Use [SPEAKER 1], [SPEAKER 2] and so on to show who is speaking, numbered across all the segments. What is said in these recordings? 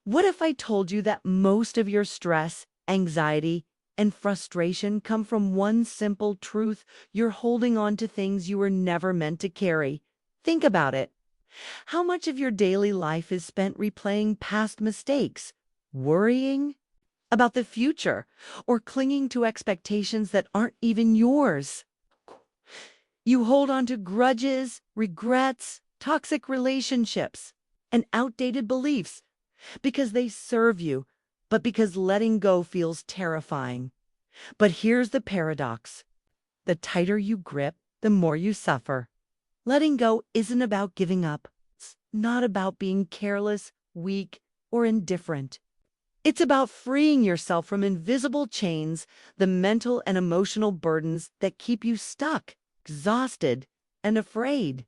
[SPEAKER 1] What if I told you that most of your stress, anxiety, and frustration come from one simple truth: you're holding on to things you were never meant to carry? Think about it. How much of your daily life is spent replaying past mistakes, worrying about the future, or clinging to expectations that aren't even yours? You hold on to grudges, regrets, toxic relationships, and outdated beliefs because they serve you, but because letting go feels terrifying. But here's the paradox: the tighter you grip, the more you suffer. Letting go isn't about giving up. It's not about being careless, weak, or indifferent. It's about freeing yourself from invisible chains, the mental and emotional burdens that keep you stuck, exhausted, and afraid.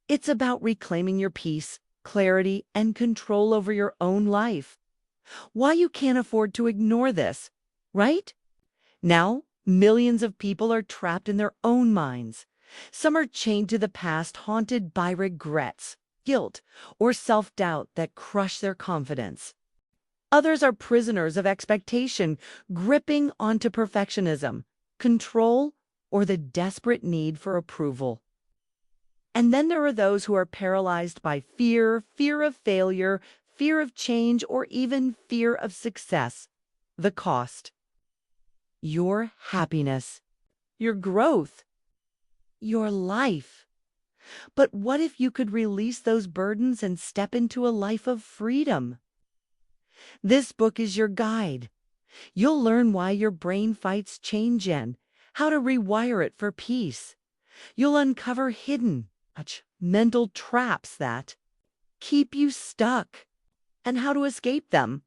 [SPEAKER 1] It's about reclaiming your peace, clarity, and control over your own life. Why you can't afford to ignore this, right? Now, millions of people are trapped in their own minds. Some are chained to the past, haunted by regrets, guilt, or self-doubt that crush their confidence. Others are prisoners of expectation, gripping onto perfectionism, control, or the desperate need for approval. And then there are those who are paralyzed by fear, fear of failure, fear of change, or even fear of success. The cost: your happiness, your growth, your life. But what if you could release those burdens and step into a life of freedom? This book is your guide. You'll learn why your brain fights change and how to rewire it for peace. You'll uncover hidden mental traps that keep you stuck and how to escape them.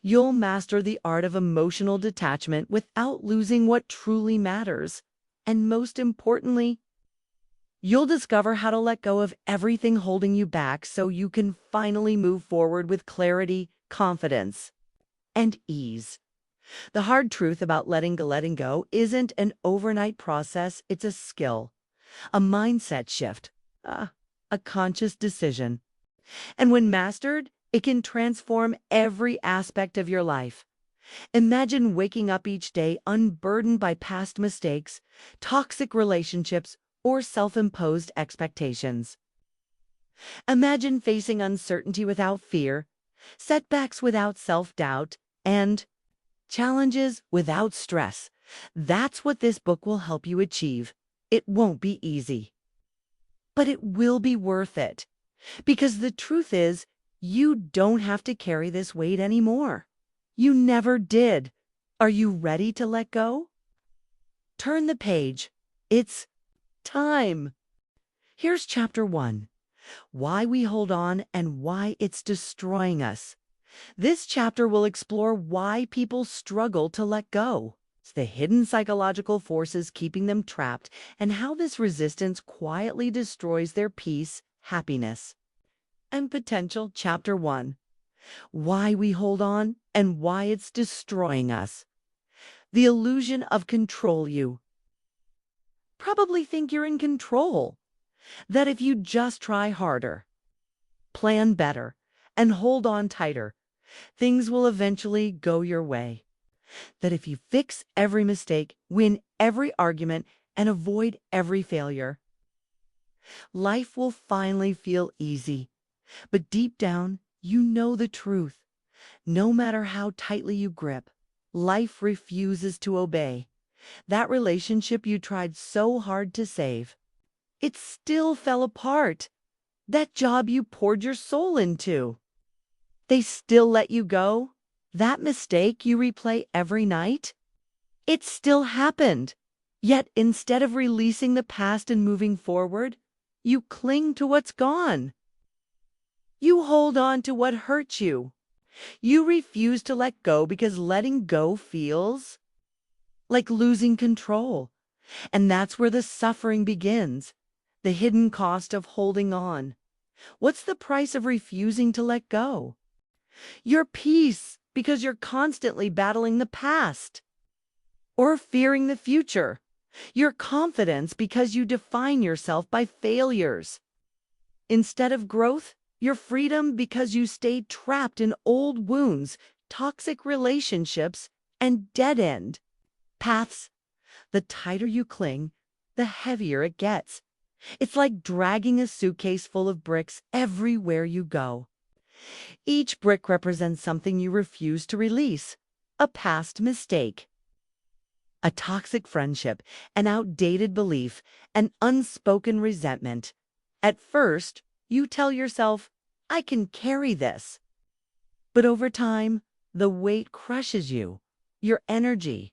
[SPEAKER 1] You'll master the art of emotional detachment without losing what truly matters. And most importantly, you'll discover how to let go of everything holding you back so you can finally move forward with clarity, confidence, and ease. The hard truth about letting go isn't an overnight process. It's a skill, a mindset shift, a conscious decision. And when mastered, it can transform every aspect of your life. Imagine waking up each day unburdened by past mistakes, toxic relationships, or self-imposed expectations. Imagine facing uncertainty without fear, setbacks without self-doubt, and challenges without stress. That's what this book will help you achieve. It won't be easy, but it will be worth it. Because the truth is, you don't have to carry this weight anymore. You never did. Are you ready to let go? Turn the page. It's time. Here's chapter 1. Why we hold on and why it's destroying us. This chapter will explore why people struggle to let go, the hidden psychological forces keeping them trapped, and how this resistance quietly destroys their peace, happiness, and potential. Chapter 1. Why we hold on and why it's destroying us. The illusion of control. You probably think you're in control, that if you just try harder, plan better, and hold on tighter, things will eventually go your way. That if you fix every mistake, win every argument, and avoid every failure, life will finally feel easy. But deep down, you know the truth. No matter how tightly you grip, life refuses to obey. That relationship you tried so hard to save, it still fell apart. That job you poured your soul into, they still let you go. That mistake you replay every night, it still happened. Yet instead of releasing the past and moving forward, you cling to what's gone. You hold on to what hurt you. You refuse to let go because letting go feels like losing control. And that's where the suffering begins, the hidden cost of holding on. What's the price of refusing to let go? Your peace, because you're constantly battling the past or fearing the future. Your confidence, because you define yourself by failures instead of growth Your freedom because you stay trapped in old wounds, toxic relationships, and dead-end paths. The tighter you cling, the heavier it gets. It's like dragging a suitcase full of bricks everywhere you go. Each brick represents something you refuse to release, a past mistake, a toxic friendship, an outdated belief, an unspoken resentment. At first, you tell yourself, I can carry this. But over time, the weight crushes you, your energy,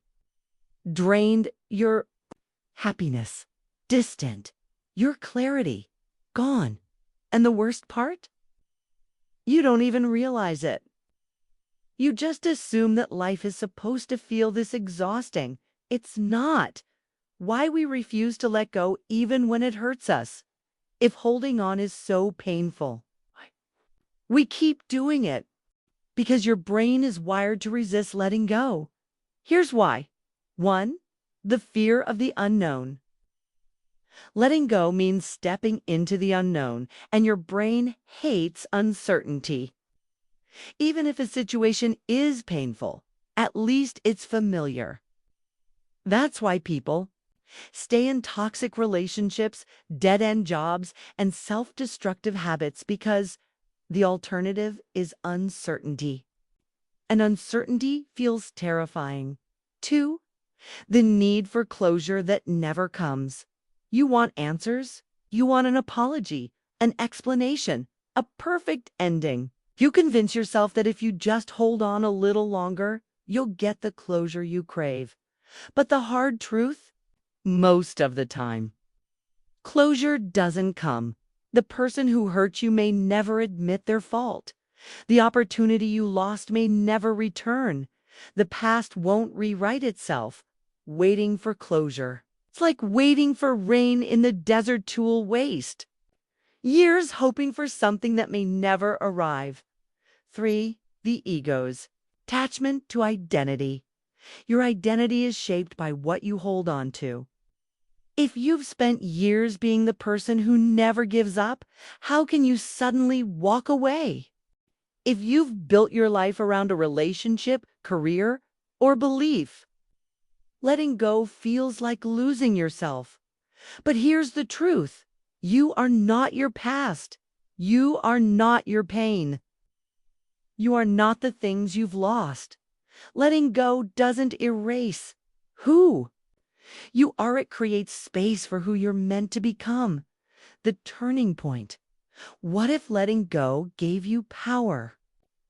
[SPEAKER 1] drained, your happiness, distant, your clarity, gone. And the worst part? You don't even realize it. You just assume that life is supposed to feel this exhausting. It's not. Why we refuse to let go even when it hurts us. If holding on is so painful, we keep doing it because your brain is wired to resist letting go. Here's why. 1. The fear of the unknown. Letting go means stepping into the unknown, and your brain hates uncertainty. Even if a situation is painful, at least it's familiar. That's why people stay in toxic relationships, dead-end jobs, and self-destructive habits because the alternative is uncertainty. And uncertainty feels terrifying. 2. The need for closure that never comes. You want answers. You want an apology, an explanation, a perfect ending. You convince yourself that if you just hold on a little longer, you'll get the closure you crave. But the hard truth? Most of the time, closure doesn't come. The person who hurt you may never admit their fault. The opportunity you lost may never return. The past won't rewrite itself. Waiting for closure. It's like waiting for rain in the desert to waste. Years hoping for something that may never arrive. 3. The ego's attachment to identity. Your identity is shaped by what you hold on to. If you've spent years being the person who never gives up, how can you suddenly walk away? If you've built your life around a relationship, career, or belief, letting go feels like losing yourself. But here's the truth. You are not your past. You are not your pain. You are not the things you've lost. Letting go doesn't erase who you are. It creates space for who you're meant to become. The turning point. What if letting go gave you power?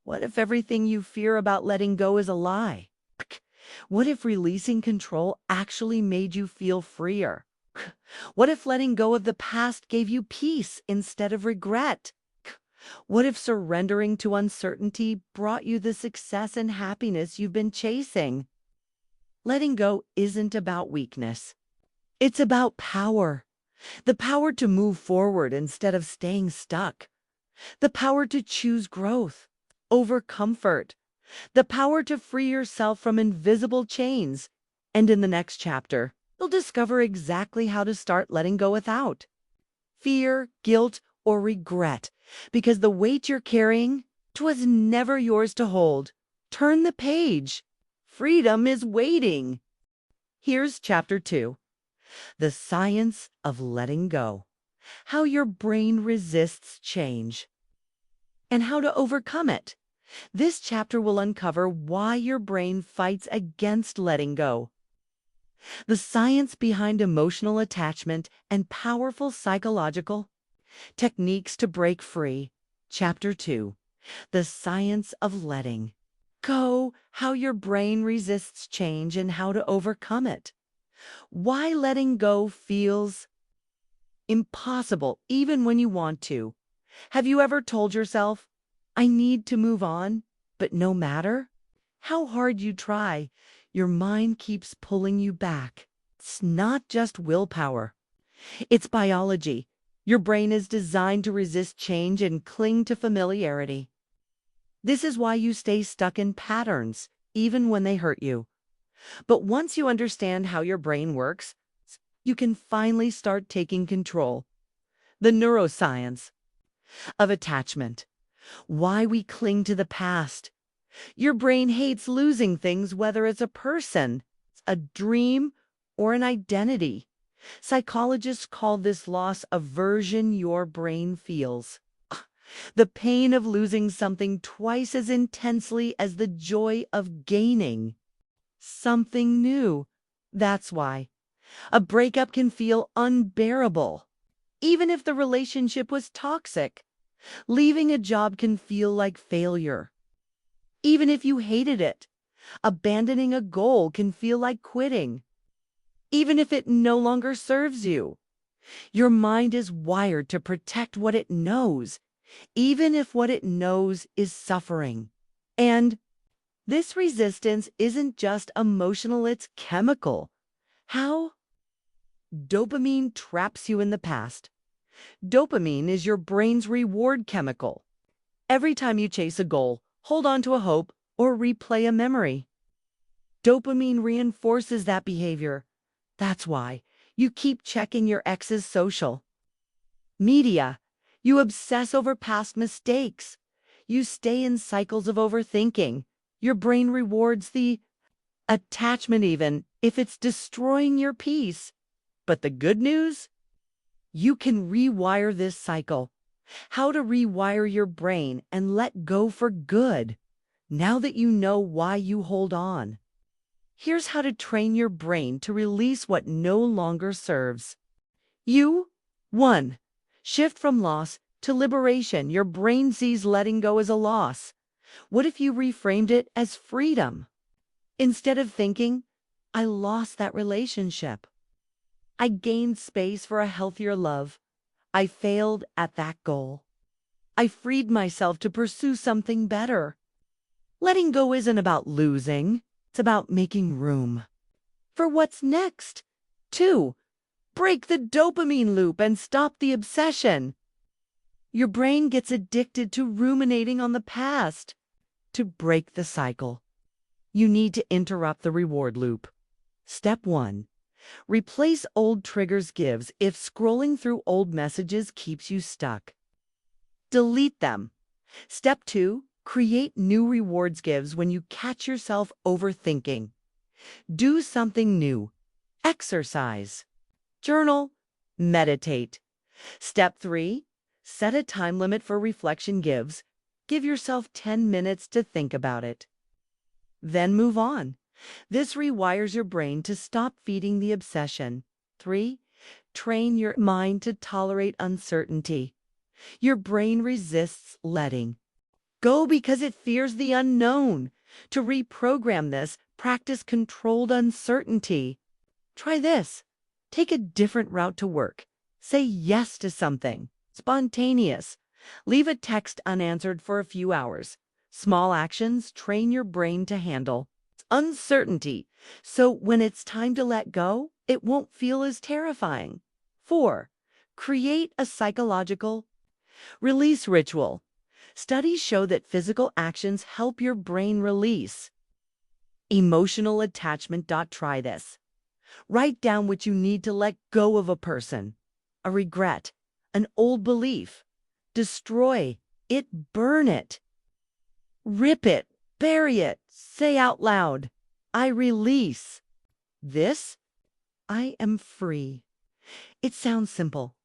[SPEAKER 1] What if everything you fear about letting go is a lie? What if releasing control actually made you feel freer? What if letting go of the past gave you peace instead of regret? What if surrendering to uncertainty brought you the success and happiness you've been chasing? Letting go isn't about weakness. It's about power. The power to move forward instead of staying stuck. The power to choose growth over comfort. The power to free yourself from invisible chains. And in the next chapter, you'll discover exactly how to start letting go without fear, guilt, or regret, because the weight you're carrying was never yours to hold. Turn the page. Freedom is waiting. Here's chapter 2. The science of letting go. How your brain resists change. And how to overcome it. This chapter will uncover why your brain fights against letting go. The science behind emotional attachment and powerful psychological techniques to break free. Chapter 2. The science of letting go. How your brain resists change and how to overcome it. Why letting go feels impossible even when you want to. Have you ever told yourself, I need to move on, but no matter how hard you try, your mind keeps pulling you back? It's not just willpower. It's biology. Your brain is designed to resist change and cling to familiarity. This is why you stay stuck in patterns, even when they hurt you. But once you understand how your brain works, you can finally start taking control. The neuroscience. of attachment. Why we cling to the past. Your brain hates losing things, whether it's a person, a dream, or an identity. Psychologists call this loss aversion your brain feels. The pain of losing something twice as intensely as the joy of gaining something new. That's why a breakup can feel unbearable, even if the relationship was toxic. Leaving a job can feel like failure, even if you hated it. Abandoning a goal can feel like quitting, even if it no longer serves you. Your mind is wired to protect what it knows, even if what it knows is suffering. And this resistance isn't just emotional, it's chemical. How? Dopamine traps you in the past. Dopamine is your brain's reward chemical. Every time you chase a goal, hold on to a hope, or replay a memory, dopamine reinforces that behavior. That's why you keep checking your ex's social media. You obsess over past mistakes. You stay in cycles of overthinking. Your brain rewards the attachment even if it's destroying your peace. But the good news? You can rewire this cycle. How to rewire your brain and let go for good. Now that you know why you hold on, here's how to train your brain to release what no longer serves you. 1. Shift from loss to liberation. Your brain sees letting go as a loss. What if you reframed it as freedom? Instead of thinking, I lost that relationship, I gained space for a healthier love, I failed at that goal, I freed myself to pursue something better. Letting go isn't about losing, it's about making room for what's next. 2. Break the dopamine loop and stop the obsession. Your brain gets addicted to ruminating on the past. To break the cycle, you need to interrupt the reward loop. Step 1. Replace old triggers gives if scrolling through old messages keeps you stuck. Delete them. Step 2. Create new rewards gives when you catch yourself overthinking. Do something new. Exercise, journal, meditate. Step 3. Set a time limit for reflection gives. Give yourself 10 minutes to think about it. Then move on. This rewires your brain to stop feeding the obsession. 3. Train your mind to tolerate uncertainty. Your brain resists letting go because it fears the unknown. To reprogram this, practice controlled uncertainty. Try this. Take a different route to work. Say yes to something spontaneous. Leave a text unanswered for a few hours. Small actions train your brain to handle uncertainty, so when it's time to let go, it won't feel as terrifying. 4. Create a psychological release ritual. Studies show that physical actions help your brain release emotional attachment. Try this. Write down what you need to let go of: a person, a regret, an old belief. Destroy it, burn it, rip it, bury it. Say out loud, I release this. I am free. It sounds simple,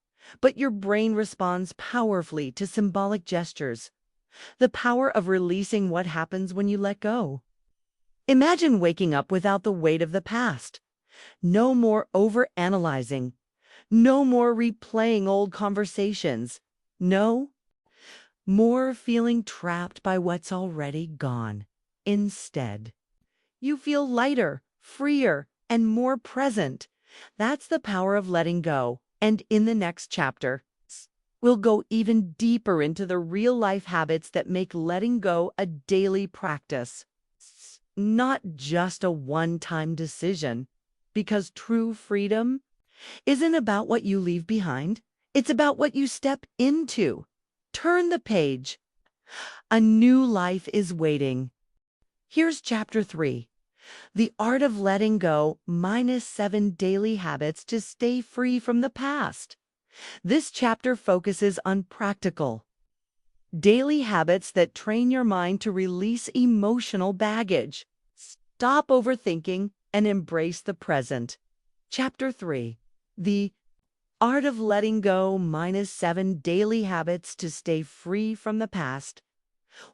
[SPEAKER 1] but your brain responds powerfully to symbolic gestures. The power of releasing what happens when you let go. Imagine waking up without the weight of the past. No more overanalyzing. No more replaying old conversations. No more feeling trapped by what's already gone. Instead, you feel lighter, freer, and more present. That's the power of letting go. And in the next chapter, we'll go even deeper into the real-life habits that make letting go a daily practice, not just a one-time decision. Because true freedom isn't about what you leave behind. It's about what you step into. Turn the page. A new life is waiting. Here's Chapter 3. The Art of Letting Go, -7 Daily Habits to Stay Free from the Past. This chapter focuses on practical Daily habits that train your mind to release emotional baggage. Stop overthinking and embrace the present. Chapter 3. The Art of Letting Go -7 Daily Habits to Stay Free from the Past.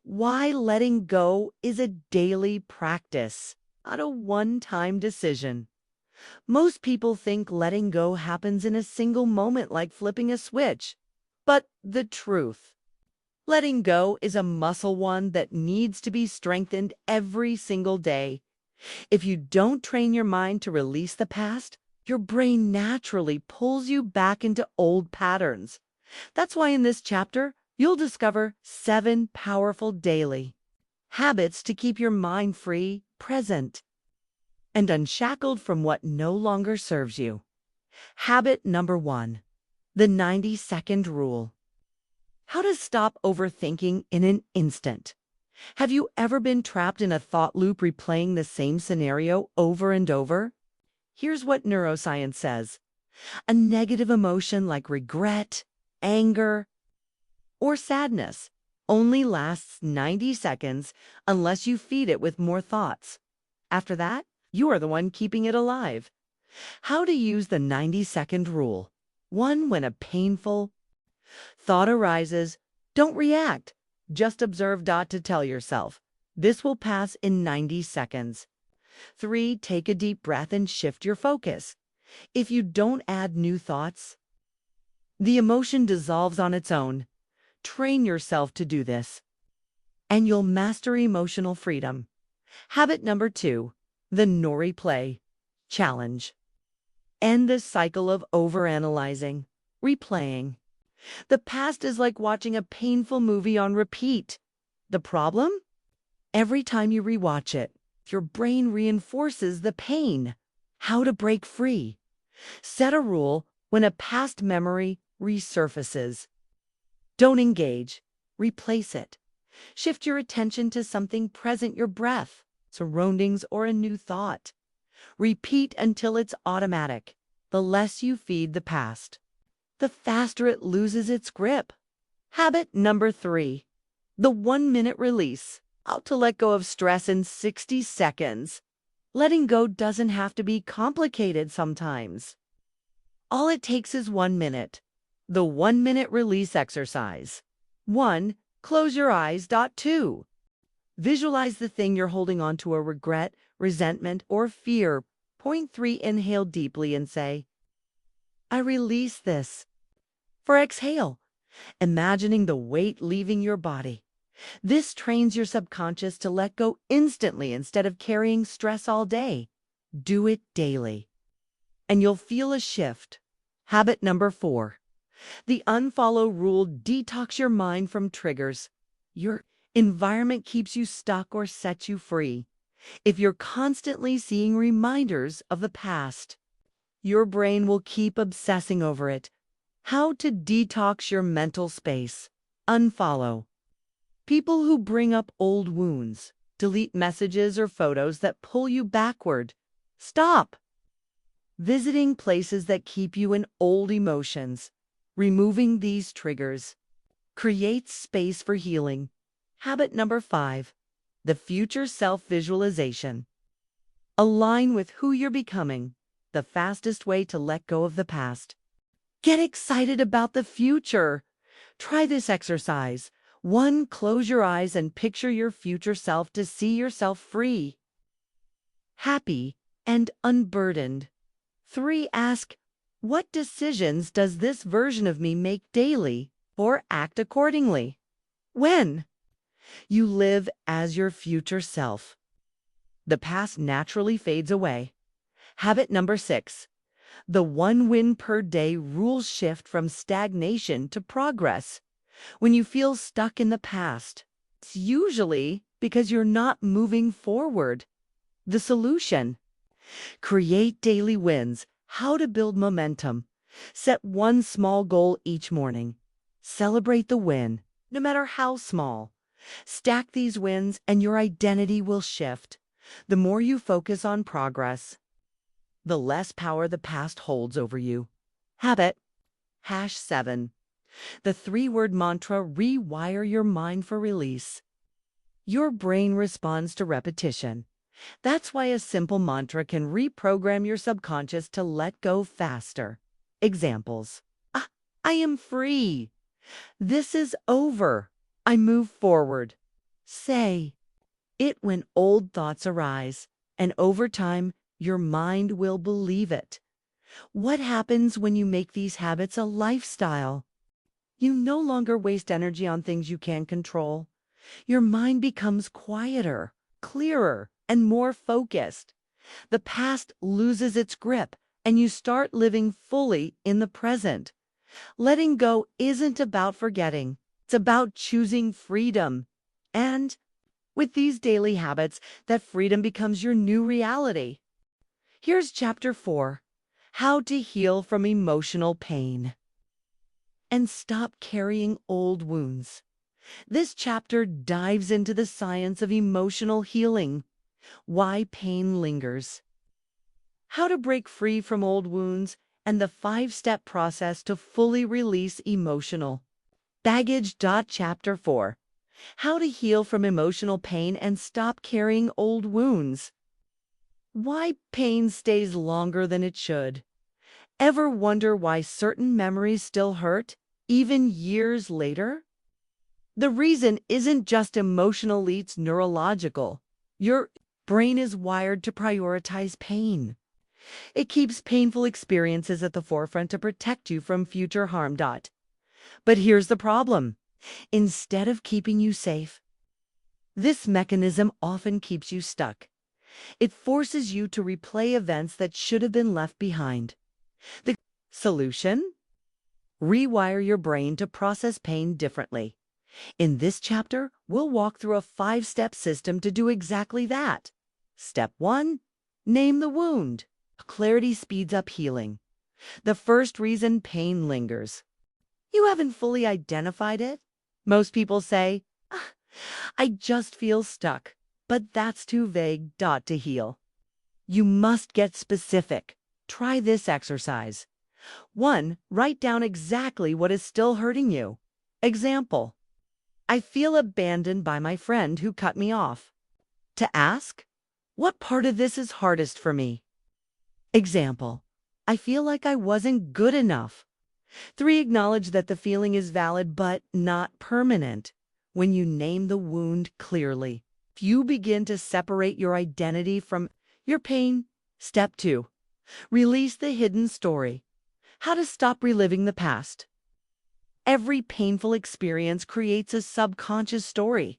[SPEAKER 1] Why letting go is a daily practice, not a one-time decision. Most people think letting go happens in a single moment like flipping a switch. But the truth, letting go is a muscle one that needs to be strengthened every single day. If you don't train your mind to release the past, your brain naturally pulls you back into old patterns. That's why in this chapter, you'll discover 7 powerful daily habits to keep your mind free, present, and unshackled from what no longer serves you. Habit number 1, the 90-second rule. How to stop overthinking in an instant. Have you ever been trapped in a thought loop replaying the same scenario over and over? Here's what neuroscience says. A negative emotion like regret, anger, or sadness only lasts 90 seconds unless you feed it with more thoughts. After that, you are the one keeping it alive. How to use the 90-second rule. 1. When a painful thought arises, don't react. Just observe. To tell yourself, this will pass in 90 seconds. 3. Take a deep breath and shift your focus. If you don't add new thoughts, the emotion dissolves on its own. Train yourself to do this, and you'll master emotional freedom. Habit number 2, the no replay challenge. End the cycle of overanalyzing, replaying. The past is like watching a painful movie on repeat. The problem? Every time you rewatch it, your brain reinforces the pain. How to break free. Set a rule when a past memory resurfaces. Don't engage. Replace it. Shift your attention to something present, your breath, surroundings, or a new thought. Repeat until it's automatic. The less you feed the past, the faster it loses its grip. Habit number 3, the 1-minute release. How to let go of stress in 60 seconds. Letting go doesn't have to be complicated sometimes. All it takes is 1 minute. The 1-minute release exercise. 1. Close your eyes. 2. Visualize the thing you're holding on to, a regret, resentment, or fear. 3. Inhale deeply and say, I release this. 4. Exhale, imagining the weight leaving your body. This trains your subconscious to let go instantly instead of carrying stress all day. Do it daily, and you'll feel a shift. Habit number 4, the unfollow rule. Detox your mind from triggers. Your environment keeps you stuck or sets you free. If you're constantly seeing reminders of the past, your brain will keep obsessing over it. How to detox your mental space. Unfollow people who bring up old wounds. Delete messages or photos that pull you backward. Stop visiting places that keep you in old emotions. Removing these triggers creates space for healing. Habit number 5, the future self-visualization. Align with who you're becoming. The fastest way to let go of the past. Get excited about the future. Try this exercise. 1. Close your eyes and picture your future self to see yourself free, happy, and unburdened. 3. Ask, what decisions does this version of me make daily, or act accordingly? When you live as your future self, the past naturally fades away. Habit number 6, the 1 win per day rule. Shift from stagnation to progress. When you feel stuck in the past, it's usually because you're not moving forward. The solution: create daily wins. How to build momentum. Set 1 small goal each morning. Celebrate the win, no matter how small. Stack these wins and your identity will shift. The more you focus on progress, the less power the past holds over you. Habit #7, The three-word mantra, rewire your mind for release. Your brain responds to repetition. That's why a simple mantra can reprogram your subconscious to let go faster. Examples. Ah, I am free. This is over. I move forward. Say it when old thoughts arise, and over time, your mind will believe it. What happens when you make these habits a lifestyle? You no longer waste energy on things you can't control. Your mind becomes quieter, clearer, and more focused. The past loses its grip, and you start living fully in the present. Letting go isn't about forgetting. It's about choosing freedom. And with these daily habits, that freedom becomes your new reality. Here's Chapter 4, How to Heal from Emotional Pain. And stop carrying old wounds. This chapter dives into the science of emotional healing, why pain lingers, how to break free from old wounds, and the 5-step process to fully release emotional baggage. Chapter 4, How to Heal from Emotional Pain and Stop Carrying Old Wounds. Why pain stays longer than it should. Ever wonder why certain memories still hurt, even years later? The reason isn't just emotional, it's neurological. Your brain is wired to prioritize pain. It keeps painful experiences at the forefront to protect you from future harm. But here's the problem. Instead of keeping you safe, this mechanism often keeps you stuck. It forces you to replay events that should have been left behind. The solution? Rewire your brain to process pain differently. In this chapter, we'll walk through a 5-step system to do exactly that. Step 1. Name the wound. Clarity speeds up healing. The first reason pain lingers. You haven't fully identified it. Most people say, "Ah, I just feel stuck," but that's too vague. To heal, you must get specific. Try this exercise. 1. Write down exactly what is still hurting you. Example. I feel abandoned by my friend who cut me off. To ask, what part of this is hardest for me? Example. I feel like I wasn't good enough. 3. Acknowledge that the feeling is valid but not permanent. When you name the wound clearly, you begin to separate your identity from your pain. Step 2. Release the hidden story. How to stop reliving the past. Every painful experience creates a subconscious story.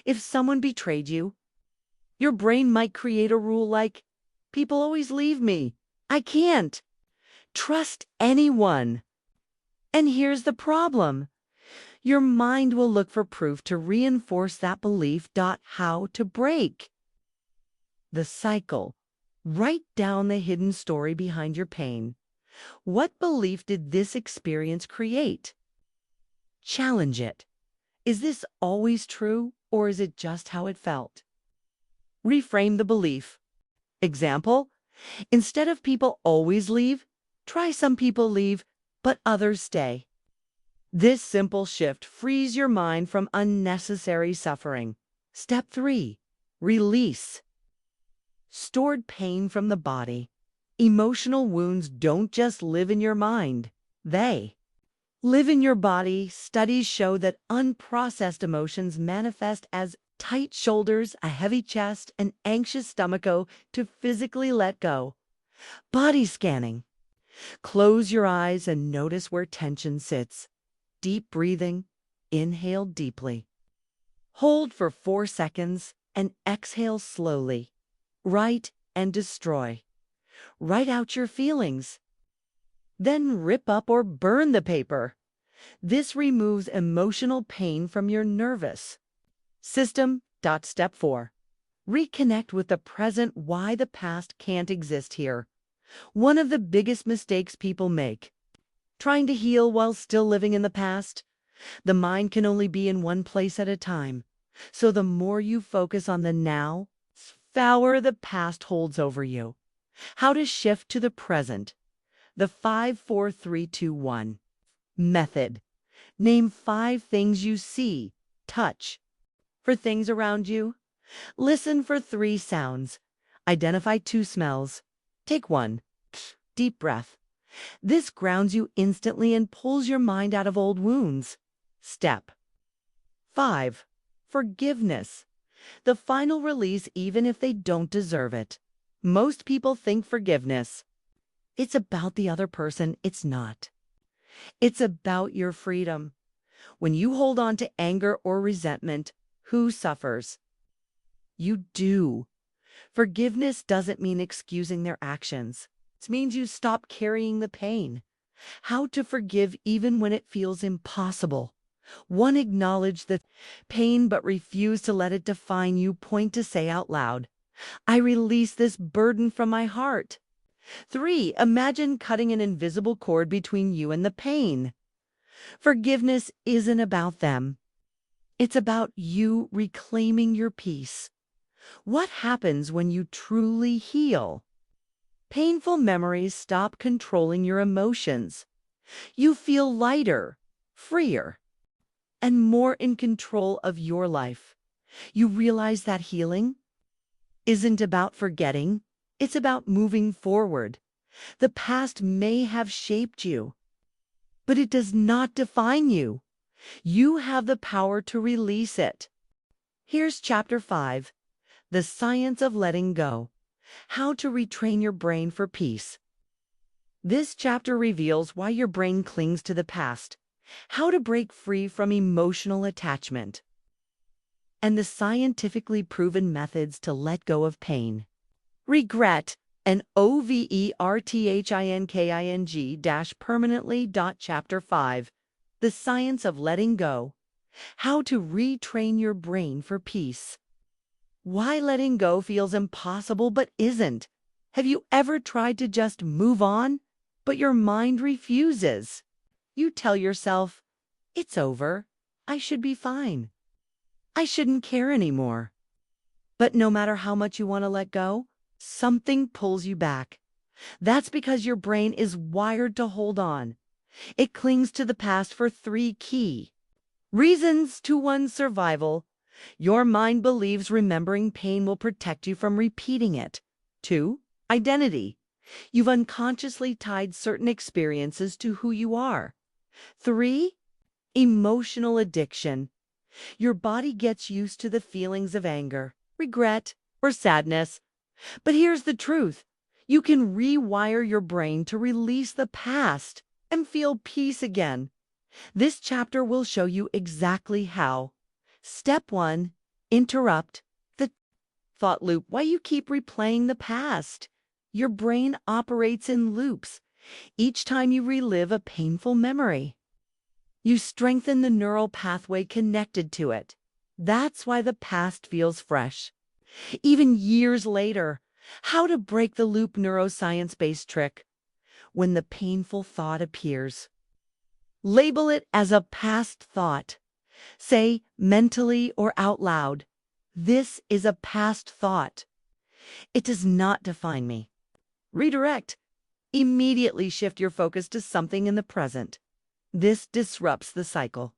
[SPEAKER 1] If someone betrayed you, your brain might create a rule like, people always leave me. I can't trust anyone. And here's the problem. Your mind will look for proof to reinforce that belief. How to break the cycle. Write down the hidden story behind your pain. What belief did this experience create? Challenge it. Is this always true, or is it just how it felt? Reframe the belief. Example, instead of people always leave, try some people leave, but others stay. This simple shift frees your mind from unnecessary suffering. Step 3. Release. Stored pain from the body. Emotional wounds don't just live in your mind. They live in your body. Studies show that unprocessed emotions manifest as tight shoulders, a heavy chest, an anxious stomach. To physically let go. Body scanning. Close your eyes and notice where tension sits. Deep breathing. Inhale deeply. Hold for 4 seconds and exhale slowly. Write and destroy. Write out your feelings. Then rip up or burn the paper. This removes emotional pain from your nervous system. Step 4. Reconnect with the present. Why the past can't exist here. One of the biggest mistakes people make. Trying to heal while still living in the past. The mind can only be in one place at a time. So the more you focus on the now, the power the past holds over you. How to shift to the present. The 5-4-3-2-1 method. Name 5 things you see, touch. For things around you, listen for 3 sounds. Identify 2 smells. Take 1 deep breath. This grounds you instantly and pulls your mind out of old wounds. Step 5. Forgiveness. The final release even if they don't deserve it. Most people think forgiveness. It's about the other person. It's not. It's about your freedom. When you hold on to anger or resentment, who suffers? You do. Forgiveness doesn't mean excusing their actions. It means you stop carrying the pain. How to forgive even when it feels impossible. 1. Acknowledge the pain but refuse to let it define you. Point to say out loud, I release this burden from my heart. 3. Imagine cutting an invisible cord between you and the pain. Forgiveness isn't about them. It's about you reclaiming your peace. What happens when you truly heal? Painful memories stop controlling your emotions. You feel lighter, freer, and more in control of your life. You realize that healing isn't about forgetting, it's about moving forward. The past may have shaped you, but it does not define you. You have the power to release it. Here's Chapter 5, The Science of Letting Go. How to retrain your brain for peace. This chapter reveals why your brain clings to the past, how to break free from emotional attachment, and the scientifically proven methods to let go of pain. Regret, and overthinking Chapter 5, The Science of Letting Go. How to retrain your brain for peace. Why letting go feels impossible but isn't. Have you ever tried to just move on, but your mind refuses? You tell yourself, it's over, I should be fine. I shouldn't care anymore. But no matter how much you want to let go, something pulls you back. That's because your brain is wired to hold on. It clings to the past for 3 key reasons to one's survival. Your mind believes remembering pain will protect you from repeating it. 2. Identity. You've unconsciously tied certain experiences to who you are. 3. Emotional addiction. Your body gets used to the feelings of anger, regret, or sadness. But here's the truth. You can rewire your brain to release the past and feel peace again. This chapter will show you exactly how. Step 1. Interrupt the thought loop. Why you keep replaying the past? Your brain operates in loops. Each time you relive a painful memory, you strengthen the neural pathway connected to it. That's why the past feels fresh, even years later. How to break the loop. Neuroscience-based trick. When the painful thought appears, label it as a past thought. Say mentally or out loud, this is a past thought. It does not define me. Redirect. Immediately shift your focus to something in the present. This disrupts the cycle,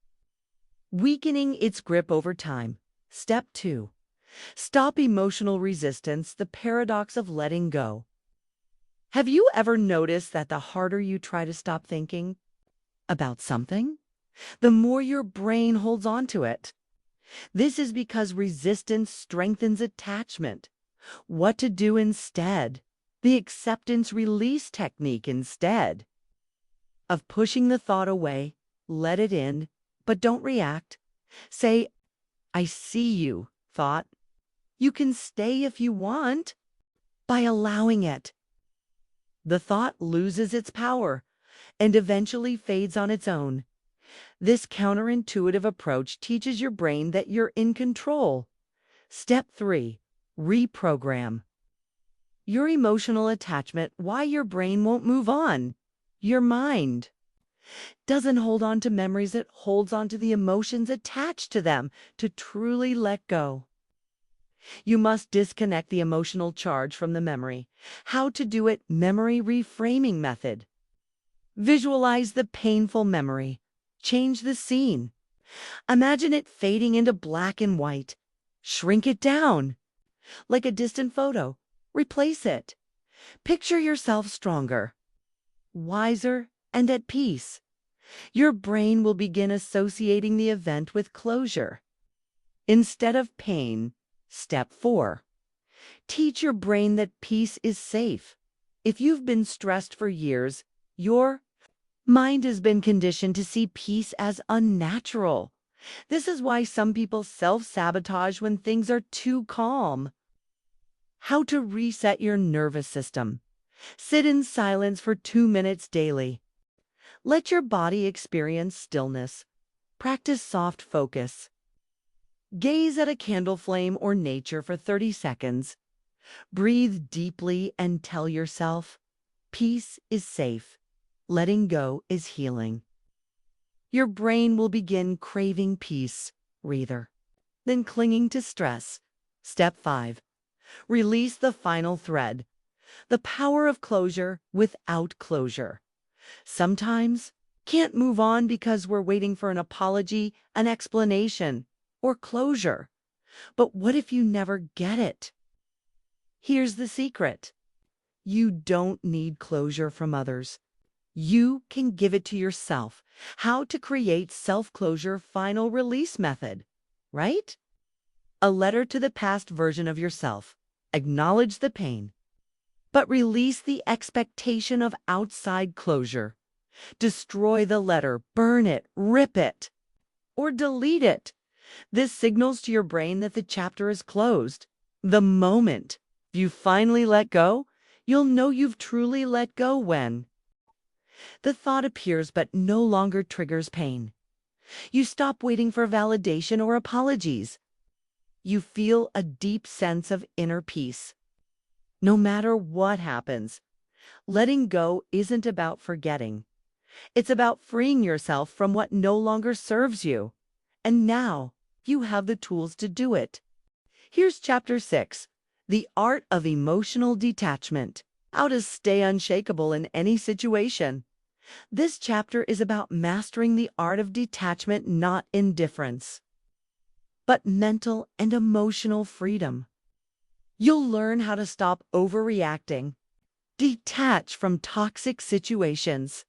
[SPEAKER 1] weakening its grip over time. Step 2. Stop emotional resistance, the paradox of letting go. Have you ever noticed that the harder you try to stop thinking about something, the more your brain holds on to it? This is because resistance strengthens attachment. What to do instead? The acceptance release technique. Instead of pushing the thought away, let it in, but don't react. Say, I see you, thought. You can stay if you want. By allowing it, the thought loses its power and eventually fades on its own. This counterintuitive approach teaches your brain that you're in control. Step 3. Reprogram your emotional attachment. Why your brain won't move on. Your mind doesn't hold on to memories, it holds on to the emotions attached to them. To truly let go, you must disconnect the emotional charge from the memory. How to do it? Memory reframing method. Visualize the painful memory. Change the scene. Imagine it fading into black and white. Shrink it down. Like a distant photo. Replace it. Picture yourself stronger, wiser, and at peace. Your brain will begin associating the event with closure. Instead of pain, step 4. Teach your brain that peace is safe. If you've been stressed for years, your mind has been conditioned to see peace as unnatural. This is why some people self-sabotage when things are too calm. How to reset your nervous system. Sit in silence for 2 minutes daily. Let your body experience stillness. Practice soft focus. Gaze at a candle flame or nature for 30 seconds. Breathe deeply and tell yourself, peace is safe. Letting go is healing. Your brain will begin craving peace, rather than clinging to stress. Step 5. Release the final thread. The power of closure without closure. Sometimes can't move on because we're waiting for an apology, an explanation, or closure. But what if you never get it? Here's the secret. You don't need closure from others. You can give it to yourself. How to create self-closure final release method, right? A letter to the past version of yourself. Acknowledge the pain, but release the expectation of outside closure. Destroy the letter, burn it, rip it, or delete it. This signals to your brain that the chapter is closed. The moment you finally let go, you'll know you've truly let go when the thought appears but no longer triggers pain. You stop waiting for validation or apologies. You feel a deep sense of inner peace. No matter what happens, letting go isn't about forgetting. It's about freeing yourself from what no longer serves you. And now you have the tools to do it. Here's Chapter 6, The Art of Emotional Detachment. How to stay unshakable in any situation. This chapter is about mastering the art of detachment, not indifference, but mental and emotional freedom. You'll learn how to stop overreacting, detach from toxic situations,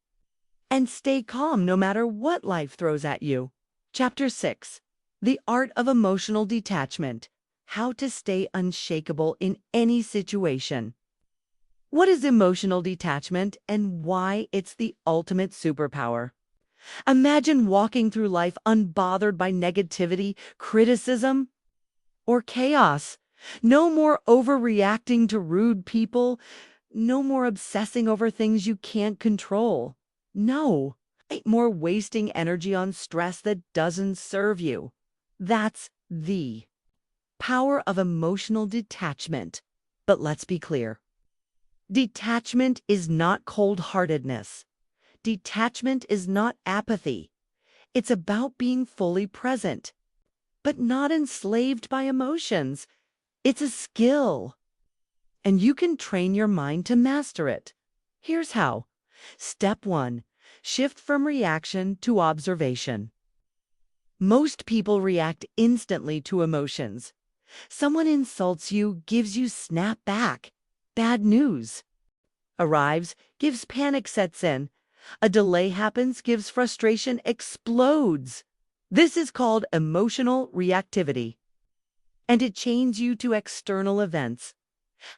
[SPEAKER 1] and stay calm no matter what life throws at you. Chapter 6. The Art of Emotional Detachment. How to stay unshakable in any situation. What is emotional detachment and why it's the ultimate superpower? Imagine walking through life unbothered by negativity, criticism, or chaos. No more overreacting to rude people. No more obsessing over things you can't control. No more wasting energy on stress that doesn't serve you. That's the power of emotional detachment. But let's be clear. Detachment is not cold-heartedness. Detachment is not apathy. It's about being fully present, but not enslaved by emotions. It's a skill, and you can train your mind to master it. Here's how. Step 1. Shift from reaction to observation. Most people react instantly to emotions. Someone insults you, gives you snap back. Bad news arrives, gives panic sets in. A delay happens, gives frustration, explodes. This is called emotional reactivity, and it chains you to external events.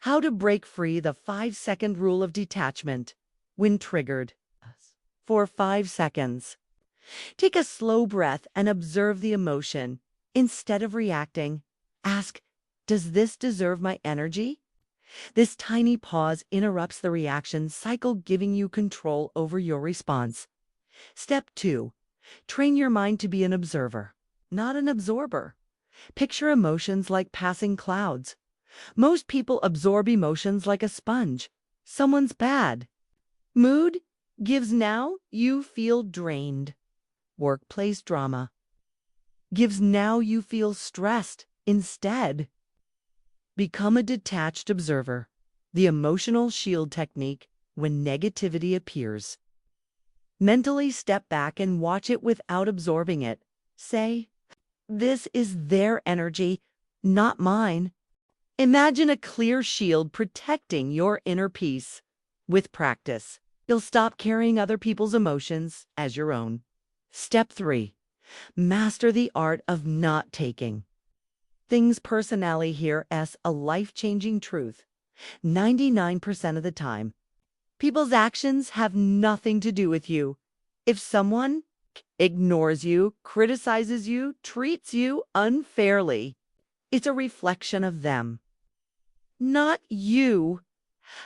[SPEAKER 1] How to break free. The 5-second rule of detachment. When triggered, for 5 seconds, take a slow breath and observe the emotion. Instead of reacting, ask, does this deserve my energy? This tiny pause interrupts the reaction cycle, giving you control over your response. Step 2. Train your mind to be an observer, not an absorber. Picture emotions like passing clouds. Most people absorb emotions like a sponge. Someone's bad mood gives now you feel drained. Workplace drama gives now you feel stressed instead. Become a detached observer. The emotional shield technique when negativity appears. Mentally step back and watch it without absorbing it. Say, "This is their energy, not mine." Imagine a clear shield protecting your inner peace. With practice, you'll stop carrying other people's emotions as your own. Step 3. Master the art of not taking things personally. Here as a life-changing truth. 99% of the time, people's actions have nothing to do with you. If someone ignores you, criticizes you, treats you unfairly, it's a reflection of them, not you.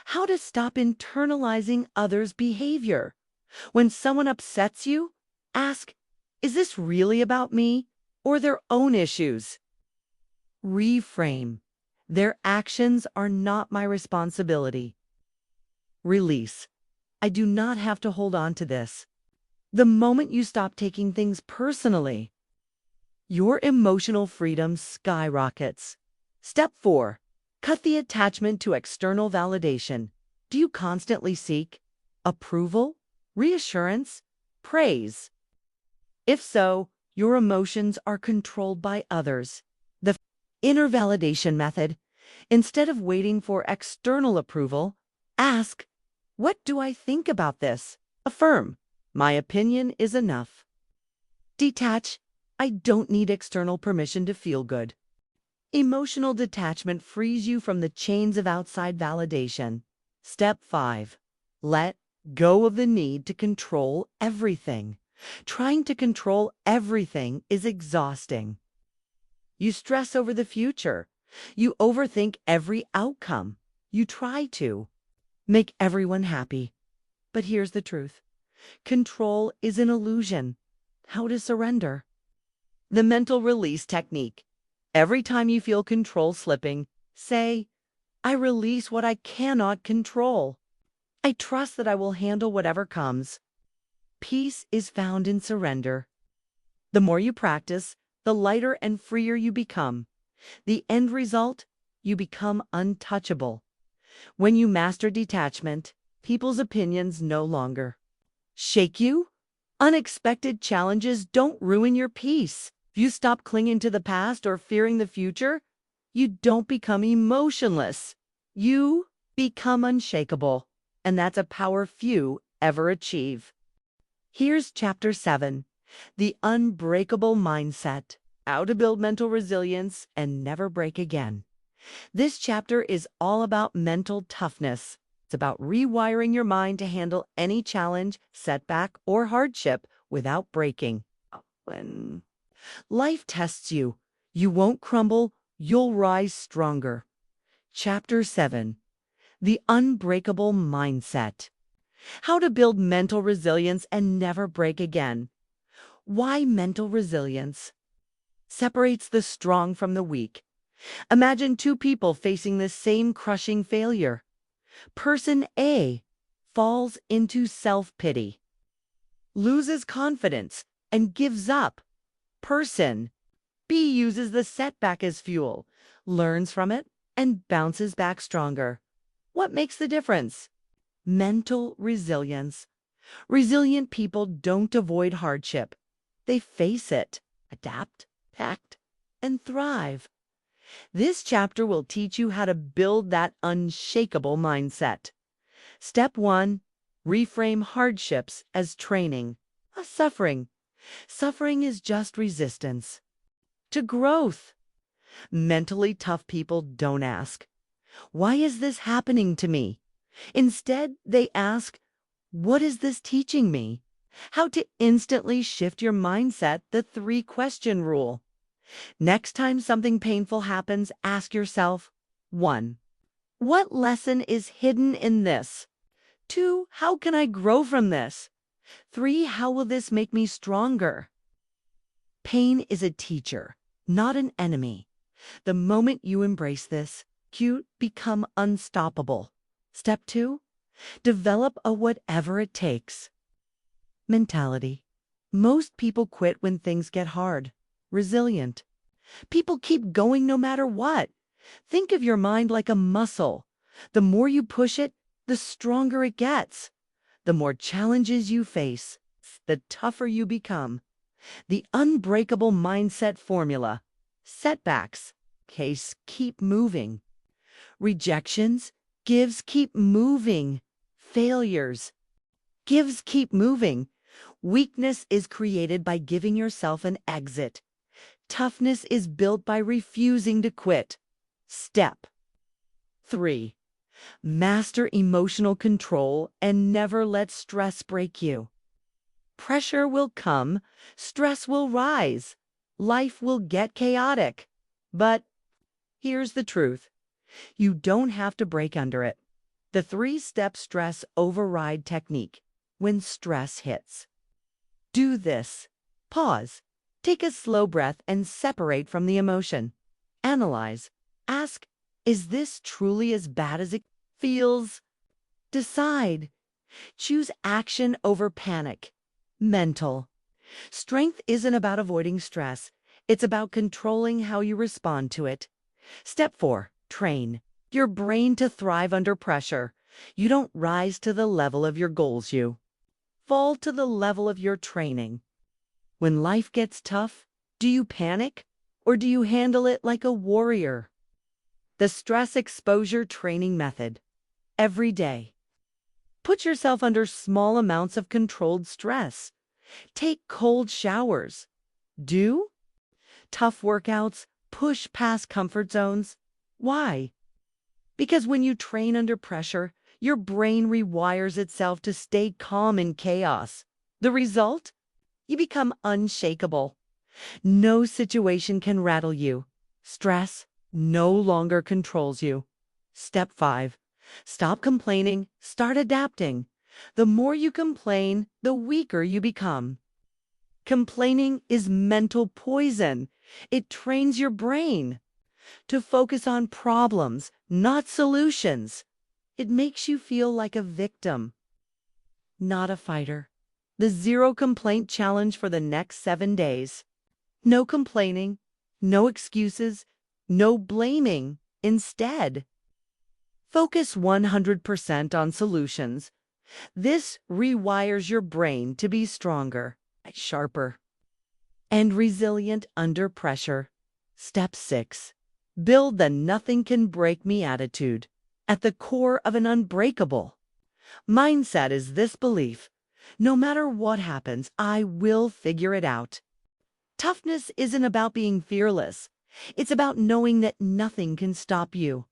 [SPEAKER 1] How to stop internalizing others' behavior. When someone upsets you, ask, is this really about me or their own issues? Reframe. Their actions are not my responsibility. Release. I do not have to hold on to this. The moment you stop taking things personally, your emotional freedom skyrockets. Step 4. Cut the attachment to external validation. Do you constantly seek approval, reassurance, praise? If so, your emotions are controlled by others. The inner validation method. Instead of waiting for external approval, ask, what do I think about this? Affirm, my opinion is enough. Detach, I don't need external permission to feel good. Emotional detachment frees you from the chains of outside validation. Step 5. Let go of the need to control everything. Trying to control everything is exhausting. You stress over the future. You overthink every outcome. You try to make everyone happy. But here's the truth. Control is an illusion. How to surrender. The mental release technique. Every time you feel control slipping, say, I release what I cannot control. I trust that I will handle whatever comes. Peace is found in surrender. The more you practice, the lighter and freer you become. The end result, you become untouchable. When you master detachment, people's opinions no longer shake you. Unexpected challenges don't ruin your peace. If you stop clinging to the past or fearing the future, you don't become emotionless. You become unshakable. And that's a power few ever achieve. Here's Chapter 7, The Unbreakable Mindset. How to build mental resilience and never break again. This chapter is all about mental toughness. It's about rewiring your mind to handle any challenge, setback, or hardship without breaking. When life tests you, you won't crumble, you'll rise stronger. Chapter 7. The Unbreakable Mindset. How to build mental resilience and never break again. Why mental resilience separates the strong from the weak. Imagine two people facing the same crushing failure. Person A falls into self-pity, loses confidence, and gives up. Person B uses the setback as fuel, learns from it, and bounces back stronger. What makes the difference? Mental resilience. Resilient people don't avoid hardship. They face it, adapt, act, and thrive. This chapter will teach you how to build that unshakable mindset. Step 1. Reframe hardships as training. Suffering. Suffering is just resistance to growth. Mentally tough people don't ask, why is this happening to me? Instead, they ask, what is this teaching me? How to instantly shift your mindset, the 3-question rule. Next time something painful happens, ask yourself, 1. What lesson is hidden in this? 2. How can I grow from this? 3. How will this make me stronger? Pain is a teacher, not an enemy. The moment you embrace this, you become unstoppable. Step 2. Develop a whatever it takes mentality. Most people quit when things get hard. Resilient people keep going no matter what. Think of your mind like a muscle. The more you push it, the stronger it gets. The more challenges you face, the tougher you become. The unbreakable mindset formula. Setbacks. Case, keep moving. Rejections. Gives, keep moving. Failures. Gives, keep moving. Weakness is created by giving yourself an exit. Toughness is built by refusing to quit. Step 3. Master emotional control and never let stress break you. Pressure will come, stress will rise, life will get chaotic. But here's the truth. You don't have to break under it. The 3-step stress override technique. When stress hits. Do this. Pause. Take a slow breath and separate from the emotion. Analyze. Ask, is this truly as bad as it feels? Decide. Choose action over panic. Mental. Strength isn't about avoiding stress. It's about controlling how you respond to it. Step 4. Train your brain to thrive under pressure. You don't rise to the level of your goals, you fall to the level of your training. When life gets tough, do you panic or do you handle it like a warrior? The stress exposure training method. Every day. Put yourself under small amounts of controlled stress. Take cold showers. Do tough workouts. Push past comfort zones. Why? Because when you train under pressure, your brain rewires itself to stay calm in chaos. The result? You become unshakable. No situation can rattle you. Stress no longer controls you. Step 5. Stop complaining, start adapting. The more you complain, the weaker you become. Complaining is mental poison. It trains your brain to focus on problems, not solutions. It makes you feel like a victim, not a fighter. The zero complaint challenge for the next 7 days. No complaining, no excuses, no blaming. Instead, focus 100% on solutions. This rewires your brain to be stronger, sharper, and resilient under pressure. Step 6. Build the nothing can break me attitude. At the core of an unbreakable mindset is this belief: no matter what happens, I will figure it out. Toughness isn't about being fearless. It's about knowing that nothing can stop you.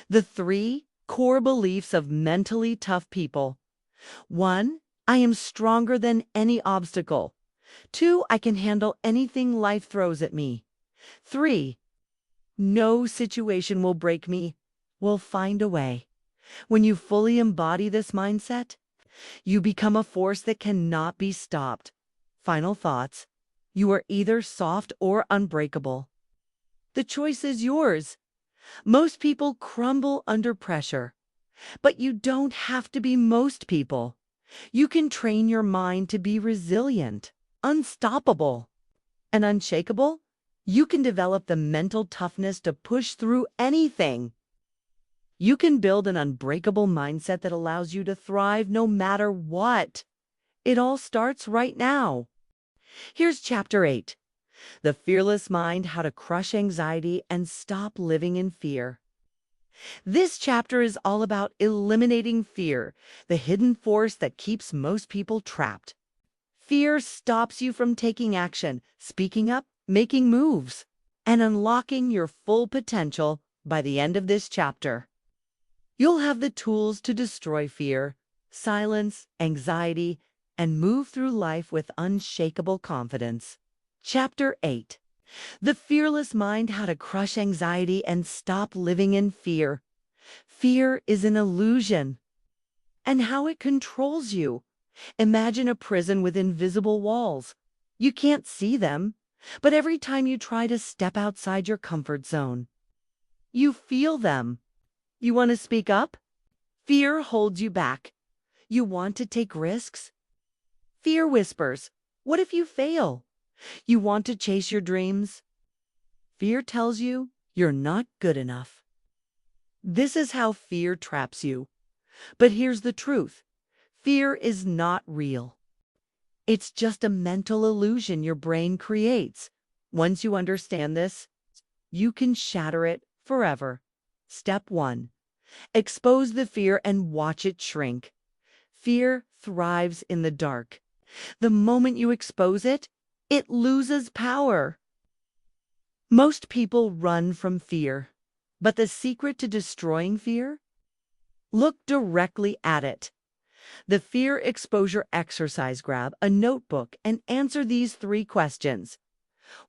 [SPEAKER 1] The 3 core beliefs of mentally tough people. 1. I am stronger than any obstacle. 2. I can handle anything life throws at me. 3. No situation will break me. We'll find a way. When you fully embody this mindset, you become a force that cannot be stopped. Final thoughts. You are either soft or unbreakable. The choice is yours. Most people crumble under pressure, but you don't have to be most people. You can train your mind to be resilient, unstoppable, and unshakable. You can develop the mental toughness to push through anything. You can build an unbreakable mindset that allows you to thrive no matter what. It all starts right now. Here's Chapter 8. The Fearless Mind: How to Crush Anxiety and Stop Living in Fear. This chapter is all about eliminating fear, the hidden force that keeps most people trapped. Fear stops you from taking action, speaking up, making moves, and unlocking your full potential. By the end of this chapter, you'll have the tools to destroy fear, silence anxiety, and move through life with unshakable confidence. Chapter 8. The Fearless Mind: How to Crush Anxiety and Stop Living in Fear. Fear is an illusion, and how it controls you. Imagine a prison with invisible walls. You can't see them, but every time you try to step outside your comfort zone, you feel them. You want to speak up? Fear holds you back. You want to take risks? Fear whispers, what if you fail? You want to chase your dreams? Fear tells you you're not good enough. This is how fear traps you. But here's the truth. Fear is not real. It's just a mental illusion your brain creates. Once you understand this, you can shatter it forever. Step 1. Expose the fear and watch it shrink. Fear thrives in the dark. The moment you expose it, it loses power. Most people run from fear. But the secret to destroying fear? Look directly at it. The fear exposure exercise. Grab a notebook and answer these 3 questions.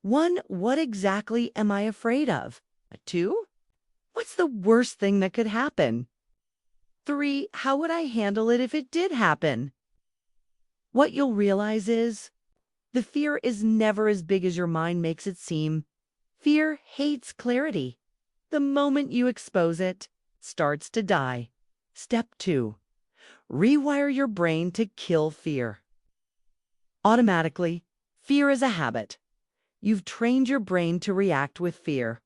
[SPEAKER 1] 1. What exactly am I afraid of? 2. What's the worst thing that could happen? 3. How would I handle it if it did happen? What you'll realize is, the fear is never as big as your mind makes it seem. Fear hates clarity. The moment you expose it, starts to die. Step 2. Rewire your brain to kill fear. Automatically, fear is a habit. You've trained your brain to react with fear.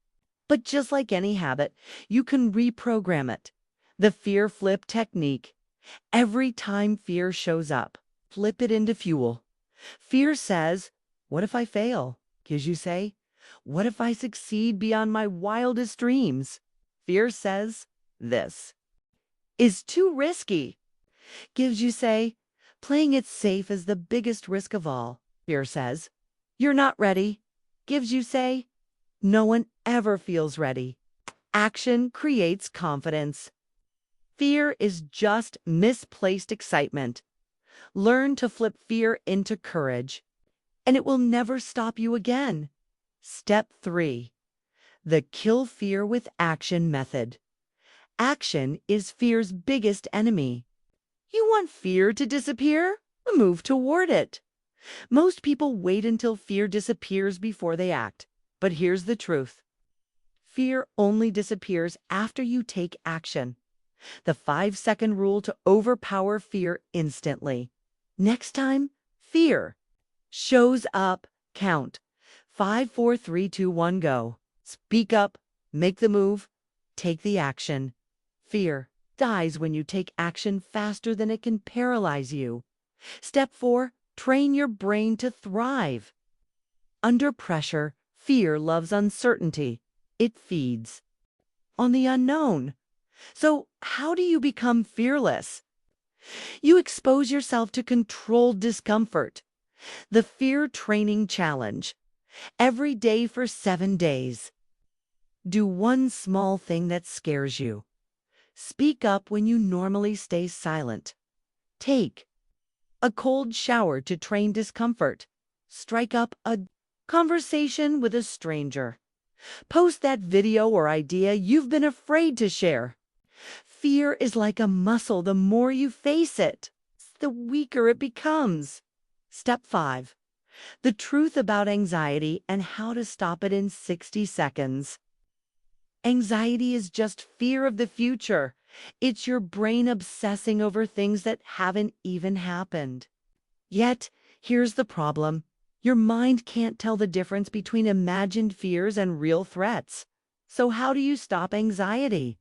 [SPEAKER 1] But just like any habit, you can reprogram it. The fear flip technique. Every time fear shows up, flip it into fuel. Fear says, "What if I fail?" Gives you say, "What if I succeed beyond my wildest dreams?" Fear says, "This is too risky." Gives you say, "Playing it safe is the biggest risk of all." Fear says, "You're not ready." Gives you say, "No one ever feels ready." Action creates confidence. Fear is just misplaced excitement. Learn to flip fear into courage, and it will never stop you again. Step 3. The kill fear with action method. Action is fear's biggest enemy. You want fear to disappear? Move toward it. Most people wait until fear disappears before they act. But here's the truth. Fear only disappears after you take action. The 5-second rule to overpower fear instantly. Next time fear shows up, count. 5, 4, 3, 2, 1, go. Speak up, make the move, take the action. Fear dies when you take action faster than it can paralyze you. Step 4, train your brain to thrive. Under pressure, fear loves uncertainty. It feeds on the unknown. So, how do you become fearless? You expose yourself to controlled discomfort. The Fear Training Challenge. Every day for 7 days. Do one small thing that scares you. Speak up when you normally stay silent. Take a cold shower to train discomfort. Strike up a conversation with a stranger. Post that video or idea you've been afraid to share. Fear is like a muscle. The more you face it, the weaker it becomes. Step 5. The truth about anxiety and how to stop it in 60 seconds. Anxiety is just fear of the future. It's your brain obsessing over things that haven't even happened. Yet, here's the problem. Your mind can't tell the difference between imagined fears and real threats. So how do you stop anxiety?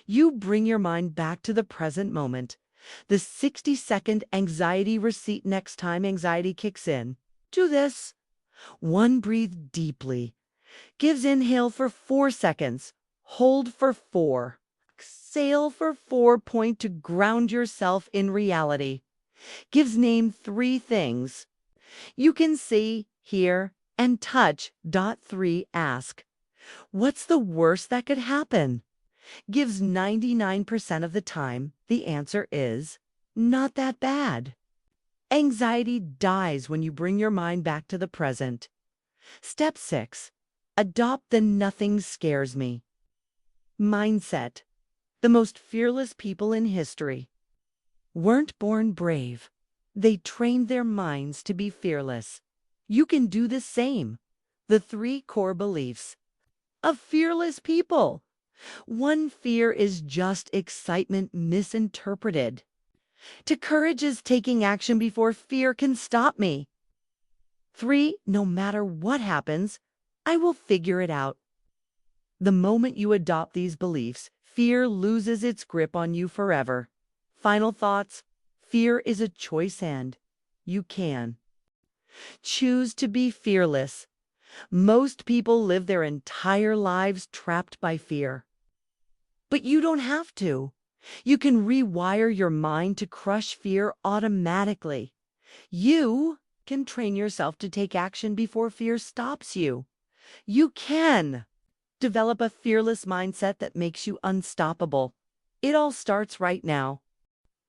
[SPEAKER 1] You bring your mind back to the present moment. The 60-second anxiety receipt. Next time anxiety kicks in, do this. 1. Breathe deeply. Gives inhale for 4 seconds. Hold for 4. Exhale for 4. Point to ground yourself in reality. Gives name 3 things you can see, hear, and touch. 3. Ask, what's the worst that could happen? Gives 99% of the time the answer is not that bad. Anxiety dies when you bring your mind back to the present. Step 6. Adopt the nothing scares me mindset. The most fearless people in history weren't born brave. They trained their minds to be fearless. You can do the same. The 3 core beliefs of fearless people. 1. Fear is just excitement misinterpreted. 2. Courage is taking action before fear can stop me. 3. No matter what happens, I will figure it out. The moment you adopt these beliefs, fear loses its grip on you forever. Final thoughts. Fear is a choice and you can choose to be fearless. Most people live their entire lives trapped by fear. But you don't have to. You can rewire your mind to crush fear automatically. You can train yourself to take action before fear stops you. You can develop a fearless mindset that makes you unstoppable. It all starts right now.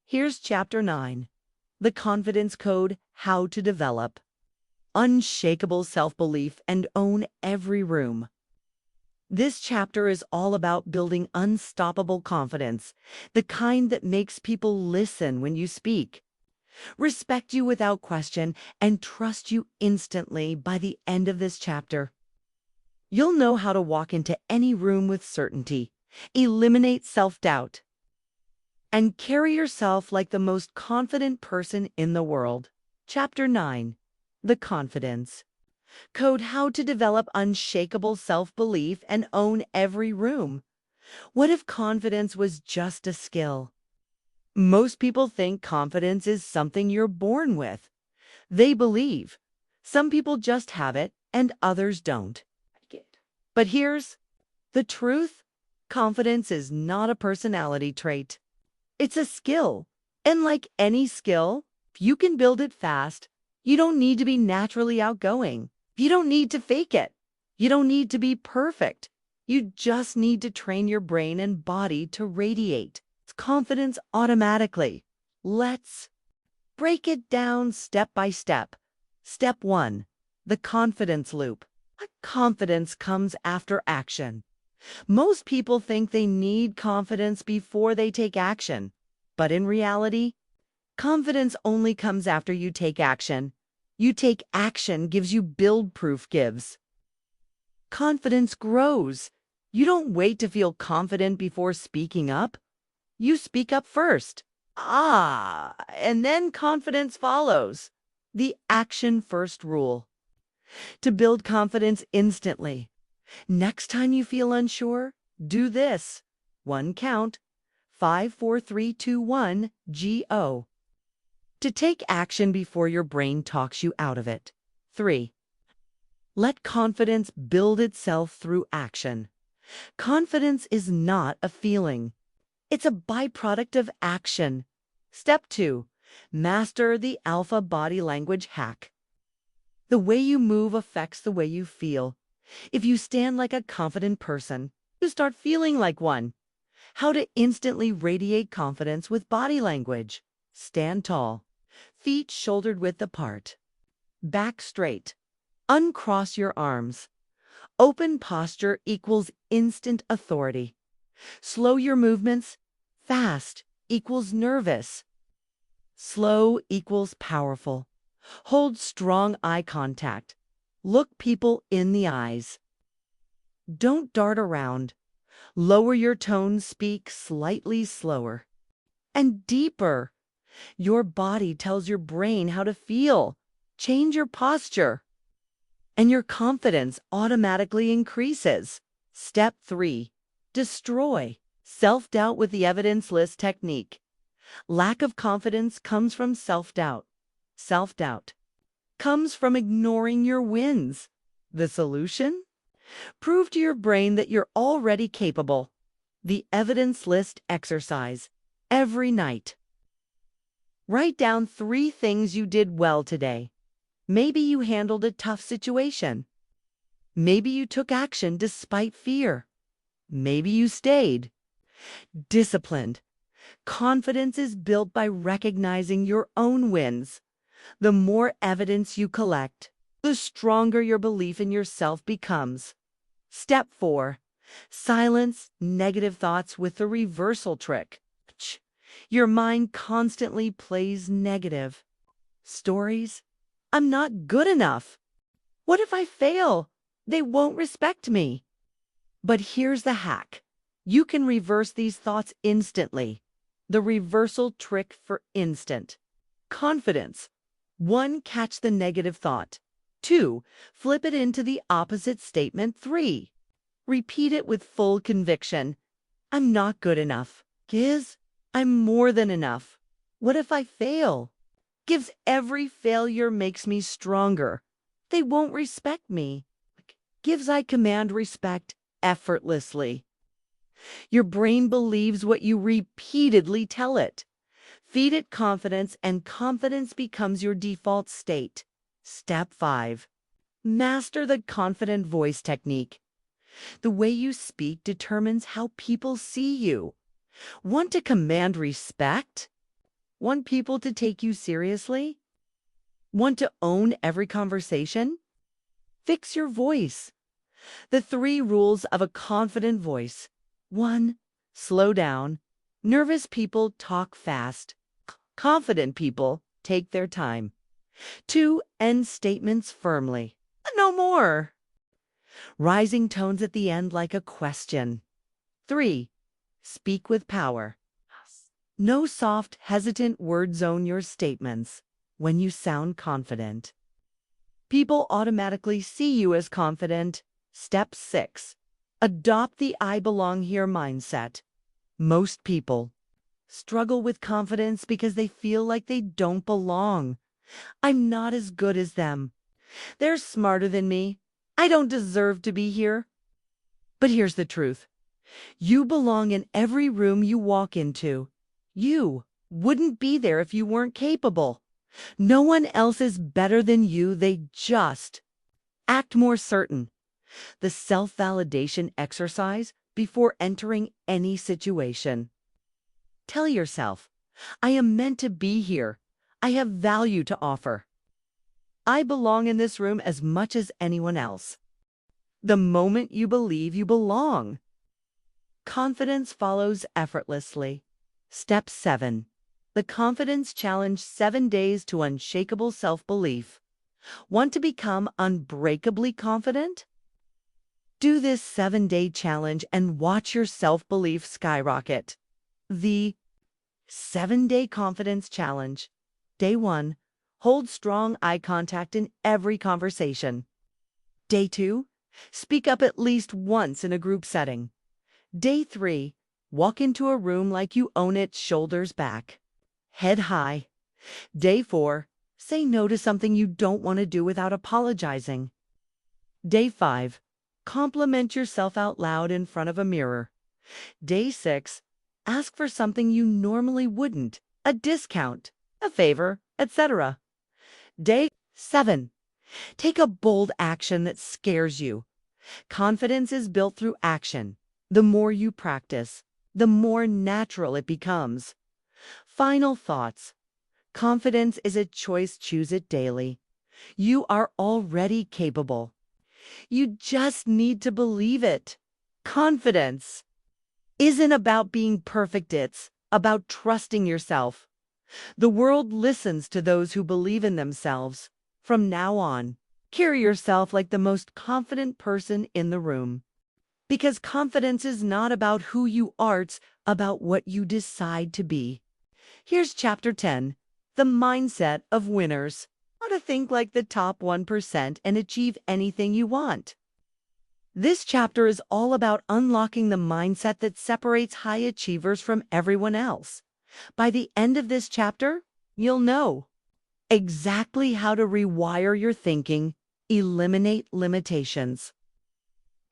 [SPEAKER 1] Here's Chapter 9. The Confidence Code: How to Develop Unshakable Self-Belief and Own Every Room. This chapter is all about building unstoppable confidence, the kind that makes people listen when you speak, respect you without question, and trust you instantly. By the end of this chapter, you'll know how to walk into any room with certainty, eliminate self-doubt, and carry yourself like the most confident person in the world. Chapter 9. The Confidence Code: How to Develop Unshakable Self-Belief and Own Every Room. What if confidence was just a skill? Most people think confidence is something you're born with. They believe some people just have it and others don't. But here's the truth. Confidence is not a personality trait. It's a skill. And like any skill, if you can build it fast, you don't need to be naturally outgoing. You don't need to fake it. You don't need to be perfect. You just need to train your brain and body to radiate confidence automatically. Let's break it down step by step. Step 1. The confidence loop. Confidence comes after action. Most people think they need confidence before they take action. But in reality, confidence only comes after you take action. You take action gives you build proof gives. Confidence grows. You don't wait to feel confident before speaking up. You speak up first. And then confidence follows. The action first rule. To build confidence instantly. Next time you feel unsure, do this. 1 count. 5, 4, 3, 2, 1, go. To take action before your brain talks you out of it. 3. Let confidence build itself through action. Confidence is not a feeling. It's a byproduct of action. Step 2. Master the alpha body language hack. The way you move affects the way you feel. If you stand like a confident person, you start feeling like one. How to instantly radiate confidence with body language. Stand tall. Feet shouldered width apart. Back straight. Uncross your arms. Open posture equals instant authority. Slow your movements. Fast equals nervous. Slow equals powerful. Hold strong eye contact. Look people in the eyes. Don't dart around. Lower your tone, speak slightly slower and deeper. Your body tells your brain how to feel. Change your posture, and your confidence automatically increases. Step 3. Destroy self-doubt with the evidence list technique. Lack of confidence comes from self-doubt. Self-doubt comes from ignoring your wins. The solution? Prove to your brain that you're already capable. The evidence list exercise. Every night, write down 3 things you did well today. Maybe you handled a tough situation. Maybe you took action despite fear. Maybe you stayed disciplined. Confidence is built by recognizing your own wins. The more evidence you collect, the stronger your belief in yourself becomes. Step 4. Silence negative thoughts with the reversal trick. Your mind constantly plays negative stories. I'm not good enough. What if I fail? They won't respect me. But here's the hack. You can reverse these thoughts instantly. The reversal trick for instant confidence. 1. Catch the negative thought. 2. Flip it into the opposite statement. 3. Repeat it with full conviction. I'm not good enough. I'm more than enough. What if I fail? Gives every failure makes me stronger. They won't respect me. Gives I command respect effortlessly. Your brain believes what you repeatedly tell it. Feed it confidence, and confidence becomes your default state. Step 5. Master the confident voice technique. The way you speak determines how people see you. Want to command respect? Want people to take you seriously? Want to own every conversation? Fix your voice. The 3 rules of a confident voice. 1. Slow down. Nervous people talk fast. Confident people take their time. 2. End statements firmly. No more. Rising tones at the end like a question. 3. Speak with power. No soft, hesitant words own your statements when you sound confident. People automatically see you as confident. Step 6. Adopt the I belong here mindset. Most people struggle with confidence because they feel like they don't belong. I'm not as good as them. They're smarter than me. I don't deserve to be here. But here's the truth. You belong in every room you walk into. You wouldn't be there if you weren't capable. No one else is better than you. They just act more certain. The self-validation exercise before entering any situation. Tell yourself, I am meant to be here. I have value to offer. I belong in this room as much as anyone else. The moment you believe you belong, confidence follows effortlessly. Step 7. The Confidence Challenge 7 Days to Unshakable Self-Belief. Want to become unbreakably confident? Do this 7-day challenge and watch your self-belief skyrocket. The 7-Day Confidence Challenge. Day 1. Hold strong eye contact in every conversation. Day 2. Speak up at least once in a group setting. Day 3. Walk into a room like you own it, shoulders back, head high. Day 4. Say no to something you don't want to do without apologizing. Day 5. Compliment yourself out loud in front of a mirror. Day 6. Ask for something you normally wouldn't, a discount, a favor, etc. Day 7. Take a bold action that scares you. Confidence is built through action. The more you practice, the more natural it becomes. Final thoughts. Confidence is a choice. Choose it daily. You are already capable. You just need to believe it. Confidence isn't about being perfect. It's about trusting yourself. The world listens to those who believe in themselves. From now on, carry yourself like the most confident person in the room. Because confidence is not about who you are, it's about what you decide to be. Here's Chapter 10, The Mindset of Winners. How to think like the top 1% and achieve anything you want. This chapter is all about unlocking the mindset that separates high achievers from everyone else. By the end of this chapter, you'll know exactly how to rewire your thinking, eliminate limitations,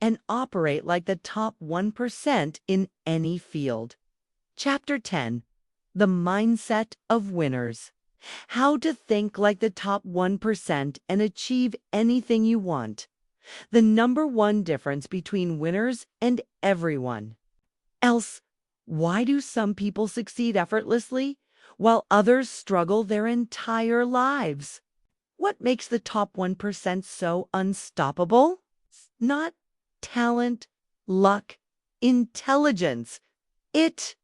[SPEAKER 1] and operate like the top 1% in any field. Chapter 10. The Mindset of Winners. How to think like the top 1% and achieve anything you want. The number one difference between winners and everyone else. Why do some people succeed effortlessly while others struggle their entire lives? What makes the top 1% so unstoppable? Not talent, luck, intelligence. It's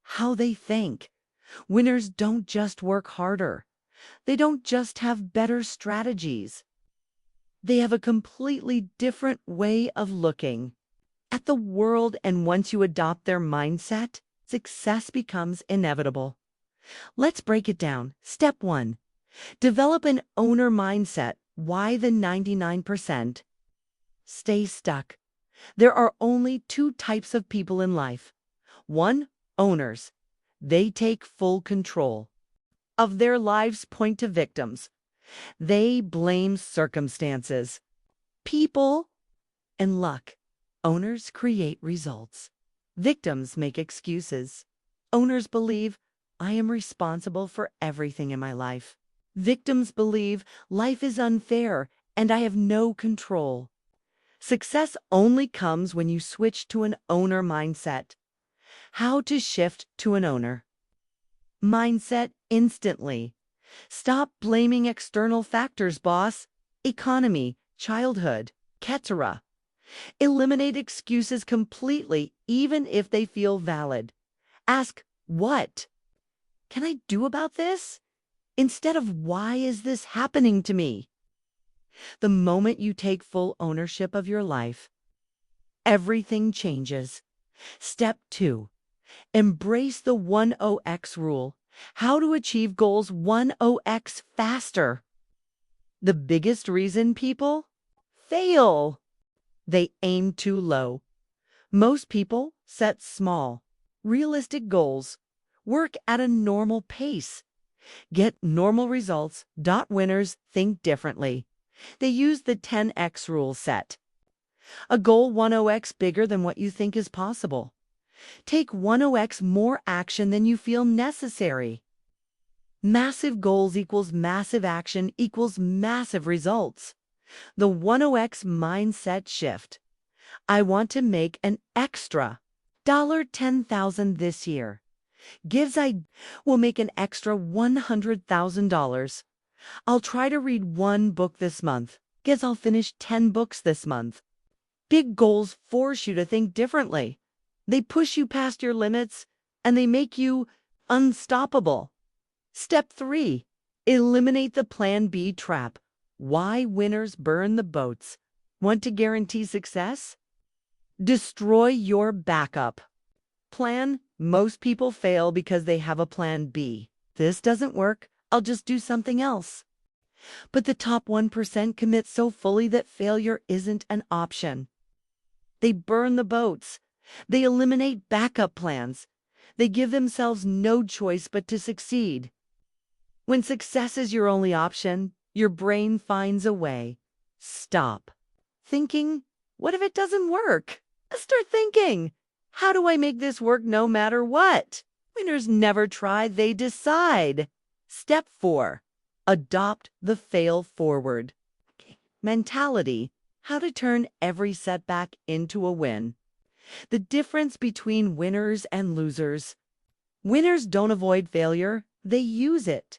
[SPEAKER 1] how they think. Winners don't just work harder. They don't just have better strategies. They have a completely different way of looking at the world, and once you adopt their mindset, success becomes inevitable. Let's break it down. Step 1. Develop an owner mindset. Why the 99% stay stuck? There are only 2 types of people in life. 1. Owners. They take full control of their lives. Point to victims. They blame circumstances, people, and luck. Owners create results. Victims make excuses. Owners believe, I am responsible for everything in my life. Victims believe life is unfair and I have no control. Success only comes when you switch to an owner mindset. How to shift to an owner mindset instantly. Stop blaming external factors, boss. Economy, childhood, etc. Eliminate excuses completely, even if they feel valid. Ask, what can I do about this? Instead of, why is this happening to me? The moment you take full ownership of your life, everything changes. Step 2. Embrace the 10x rule. How to achieve goals 10x faster. The biggest reason people fail: they aim too low. Most people set small, realistic goals. Work at a normal pace. Get normal results. Winners think differently. They use the 10x rule set. A goal 10x bigger than what you think is possible. Take 10x more action than you feel necessary. Massive goals equals massive action equals massive results. The 10x mindset shift. I want to make an extra $10,000 this year. I will make an extra $100,000. I'll try to read 1 book this month. I'll finish 10 books this month. Big goals force you to think differently. They push you past your limits, and they make you unstoppable. Step 3. Eliminate the Plan B trap. Why winners burn the boats. Want to guarantee success? Destroy your backup plan. Most people fail because they have a plan B. This doesn't work. I'll just do something else. But the top 1% commit so fully that failure isn't an option. They burn the boats. They eliminate backup plans. They give themselves no choice but to succeed. When success is your only option, your brain finds a way. Stop thinking, what if it doesn't work? Start thinking, how do I make this work no matter what? Winners never try, they decide. Step 4. Adopt the fail forward mentality. How to turn every setback into a win. The difference between winners and losers. Winners don't avoid failure, they use it.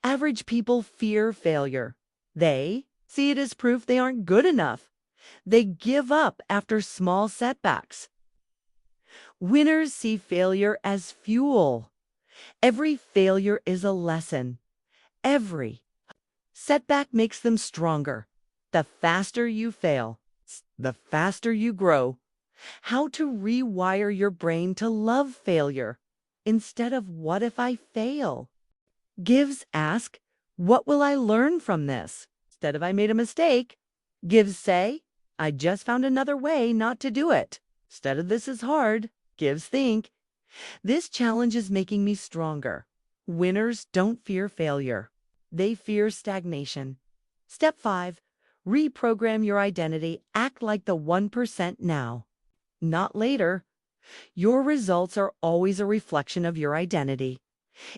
[SPEAKER 1] Average people fear failure. They see it as proof they aren't good enough. They give up after small setbacks. Winners see failure as fuel. Every failure is a lesson. Every setback makes them stronger. The faster you fail, the faster you grow. How to rewire your brain to love failure instead of what if I fail? Ask, what will I learn from this? Instead of I made a mistake. Say, I just found another way not to do it. Instead of this is hard. Think, this challenge is making me stronger. Winners don't fear failure. They fear stagnation. Step 5. Reprogram your identity. Act like the 1% now, not later. Your results are always a reflection of your identity.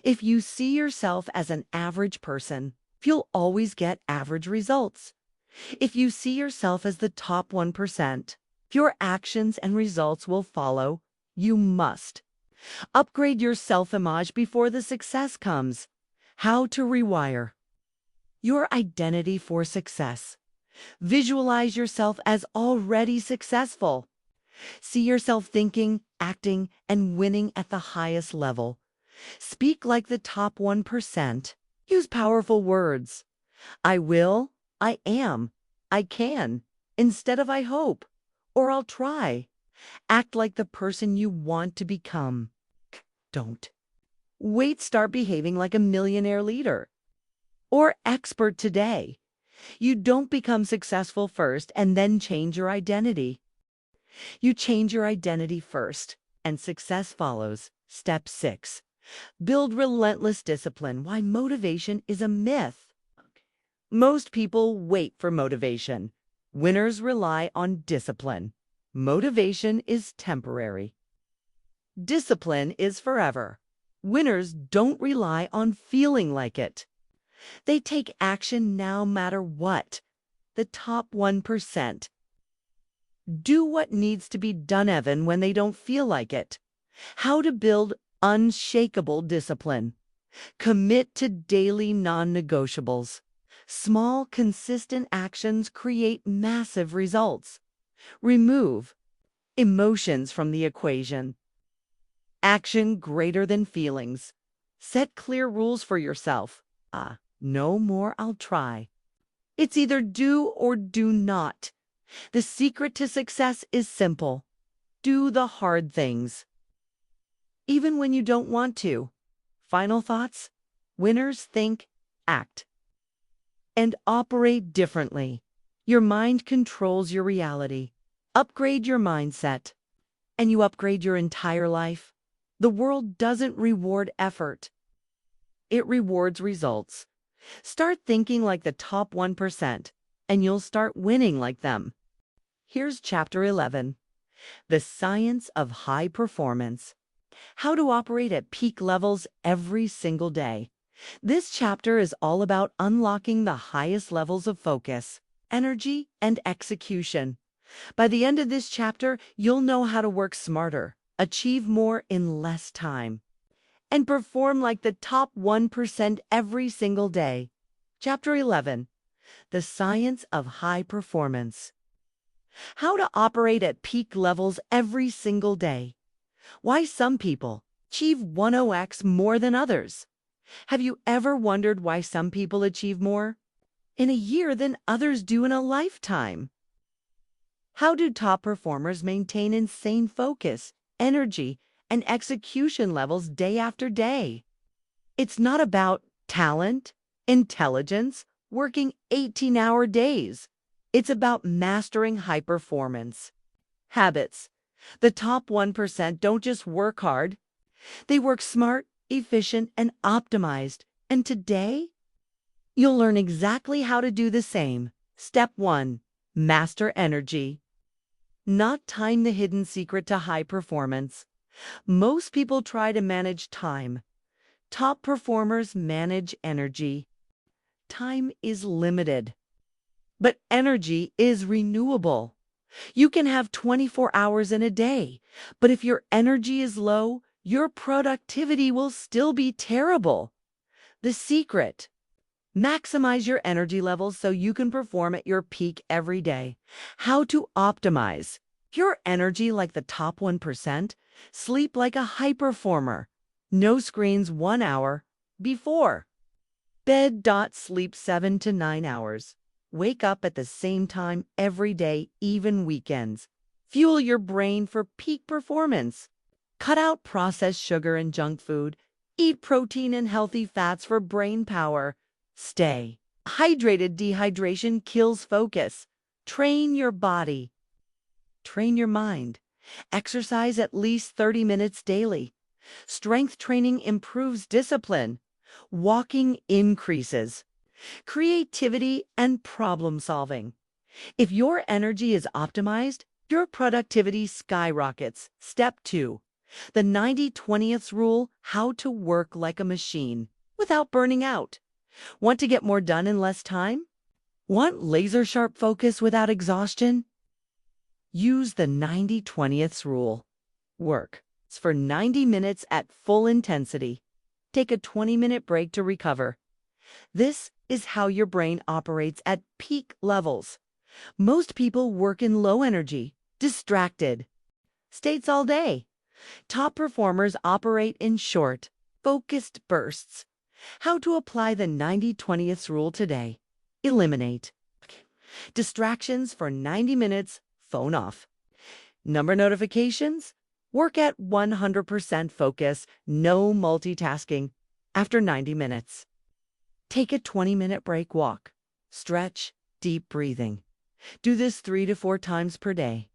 [SPEAKER 1] If you see yourself as an average person, you'll always get average results. If you see yourself as the top 1%, your actions and results will follow. You must upgrade your self-image before the success comes. How to rewire your identity for success. Visualize yourself as already successful. See yourself thinking, acting, and winning at the highest level. Speak like the top 1%. Use powerful words. I will, I am, I can, instead of I hope, or I'll try. Act like the person you want to become. Don't wait, start behaving like a millionaire leader or expert today. You don't become successful first and then change your identity. You change your identity first. and success follows. Step 6. Build relentless discipline. Why motivation is a myth. Most people wait for motivation. Winners rely on discipline. Motivation is temporary. Discipline is forever. Winners don't rely on feeling like it. They take action no matter what. The top 1%. Do what needs to be done even when they don't feel like it. How to build unshakable discipline. Commit to daily non-negotiables. Small, consistent actions create massive results. Remove emotions from the equation. Action greater than feelings. Set clear rules for yourself. No more I'll try. It's either do or do not. The secret to success is simple. Do the hard things, even when you don't want to. Final thoughts? Winners think, act, and operate differently. Your mind controls your reality. Upgrade your mindset, and you upgrade your entire life. The world doesn't reward effort. It rewards results. Start thinking like the top 1%, and you'll start winning like them. Here's Chapter 11. The Science of High Performance. How to operate at peak levels every single day. This chapter is all about unlocking the highest levels of focus, energy, and execution. By the end of this chapter, you'll know how to work smarter, achieve more in less time, and perform like the top 1% every single day. Chapter 11. The Science of High Performance. How to operate at peak levels every single day. Why some people achieve 10x more than others. Have you ever wondered why some people achieve more in a year than others do in a lifetime? How do top performers maintain insane focus, energy, and execution levels day after day? It's not about talent, intelligence, working 18-hour days. It's about mastering high performance. Habits. The top 1% don't just work hard. They work smart, efficient, and optimized. And today, you'll learn exactly how to do the same. Step 1. Master energy. Not time. The hidden secret to high performance. Most people try to manage time. Top performers manage energy. Time is limited, but energy is renewable. You can have 24 hours in a day, but if your energy is low, your productivity will still be terrible. The secret: maximize your energy levels so you can perform at your peak every day. How to optimize your energy like the top 1%? Sleep like a high performer. No screens 1 hour before bed. Sleep 7 to 9 hours. Wake up at the same time every day, even weekends. Fuel your brain for peak performance. Cut out processed sugar and junk food. Eat protein and healthy fats for brain power. Stay hydrated. Dehydration kills focus. Train your body. Train your mind. Exercise at least 30 minutes daily. Strength training improves discipline. Walking increases creativity and problem solving. If your energy is optimized, your productivity skyrockets. Step 2. The 90/20th rule: how to work like a machine without burning out. Want to get more done in less time? Want laser-sharp focus without exhaustion? Use the 90/20th rule. Work for 90 minutes at full intensity. Take a 20-minute break to recover. This is how your brain operates at peak levels. Most people work in low energy, distracted states all day. Top performers operate in short, focused bursts. How to apply the 90/20th rule today. Eliminate distractions for 90 minutes, phone off. Number notifications. Work at 100% focus, no multitasking. After 90 minutes. Take a 20-minute break, walk, stretch, deep breathing. Do this 3 to 4 times per day.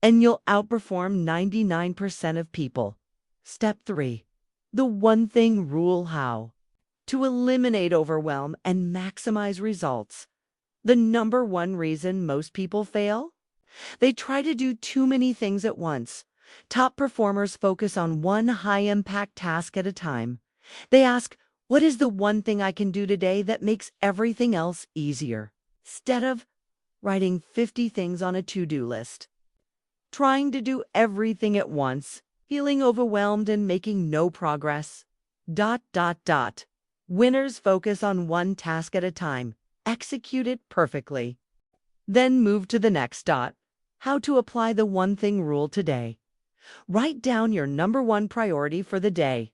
[SPEAKER 1] and you'll outperform 99% of people. Step 3. The one thing rule: how to eliminate overwhelm and maximize results. The number one reason most people fail? They try to do too many things at once. Top performers focus on one high-impact task at a time. They ask, what is the one thing I can do today that makes everything else easier? Instead of writing 50 things on a to-do list. Trying to do everything at once, feeling overwhelmed and making no progress. Winners focus on one task at a time. Execute it perfectly. Then move to the next dot. How to apply the one thing rule today. Write down your number one priority for the day.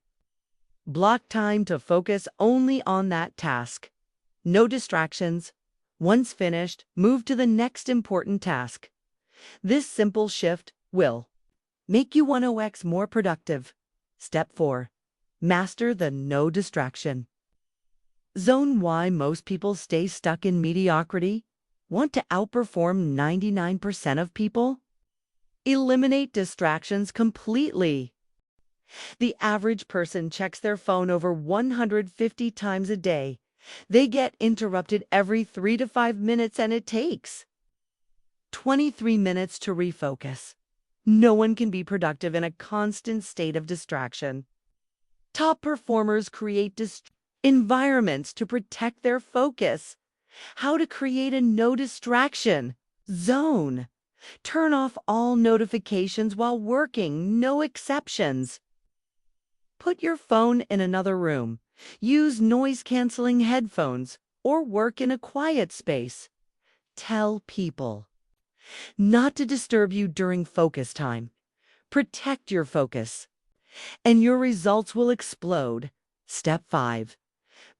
[SPEAKER 1] Block time to focus only on that task. No distractions. Once finished, move to the next important task. This simple shift will make you 1x more productive. Step 4. Master the no distraction zone. Why most people stay stuck in mediocrity? Want to outperform 99% of people? Eliminate distractions completely. The average person checks their phone over 150 times a day. They get interrupted every 3 to 5 minutes, and it takes 23 minutes to refocus. No one can be productive in a constant state of distraction. Top performers create environments to protect their focus. How to create a no distraction zone. Turn off all notifications while working, no exceptions. Put your phone in another room. Use noise-canceling headphones or work in a quiet space. Tell people not to disturb you during focus time. Protect your focus, and your results will explode. Step 5.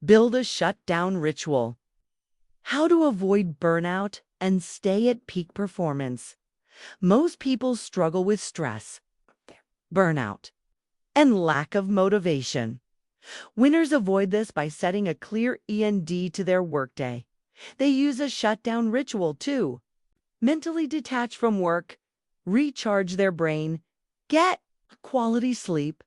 [SPEAKER 1] Build a shutdown ritual. How to avoid burnout and stay at peak performance. Most people struggle with stress, burnout, and lack of motivation. Winners avoid this by setting a clear end to their workday. They use a shutdown ritual too. Mentally detach from work, recharge their brain, get quality sleep.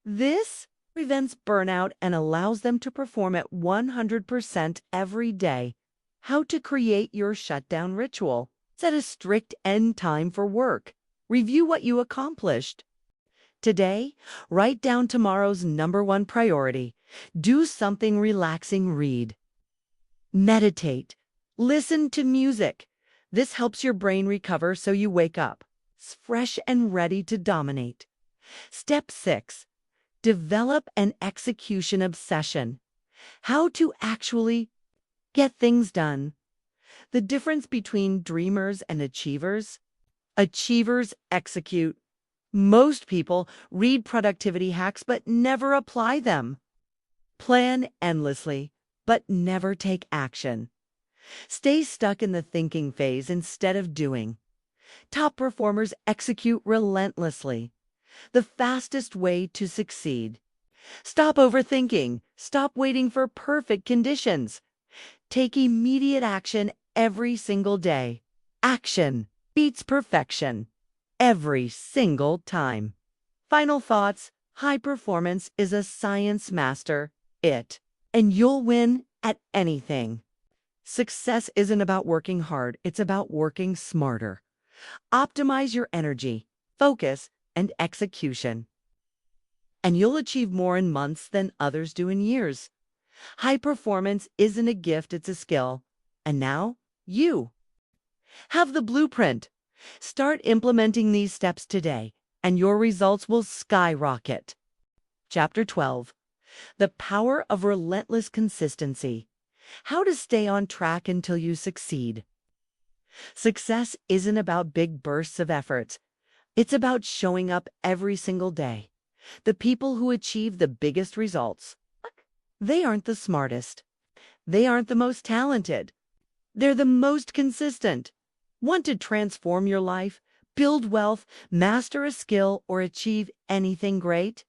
[SPEAKER 1] This prevents burnout and allows them to perform at 100% every day. How to create your shutdown ritual. Set a strict end time for work. Review what you accomplished today. Write down tomorrow's number one priority. Do something relaxing. Read, meditate, listen to music. This helps your brain recover so you wake up fresh and ready to dominate. Step 6. Develop an execution obsession. How to actually get things done. The difference between dreamers and achievers. Achievers execute. Most people read productivity hacks but never apply them. Plan endlessly but never take action. Stay stuck in the thinking phase instead of doing. Top performers execute relentlessly. The fastest way to succeed. Stop overthinking. Stop waiting for perfect conditions. Take immediate action every single day. Action beats perfection every single time. Final thoughts. High performance is a science. Master it, and you'll win at anything. Success isn't about working hard, it's about working smarter. Optimize your energy, focus, and execution, and you'll achieve more in months than others do in years. High performance isn't a gift, it's a skill. And now, you have the blueprint. Start implementing these steps today, and your results will skyrocket. Chapter 12. The Power of Relentless Consistency. How to stay on track until you succeed. Success isn't about big bursts of effort. It's about showing up every single day. The people who achieve the biggest results, they aren't the smartest. They aren't the most talented. They're the most consistent. Want to transform your life, build wealth, master a skill, or achieve anything great?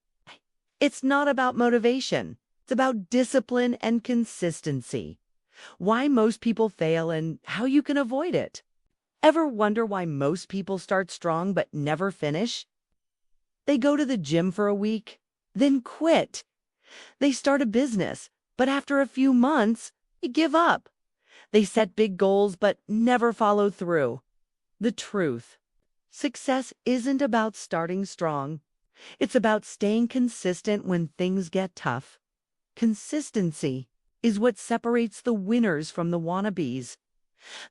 [SPEAKER 1] It's not about motivation. It's about discipline and consistency. Why most people fail and how you can avoid it. Ever wonder why most people start strong but never finish? They go to the gym for a week, then quit. They start a business, but after a few months, they give up. They set big goals but never follow through. The truth: success isn't about starting strong. It's about staying consistent when things get tough. Consistency is what separates the winners from the wannabes.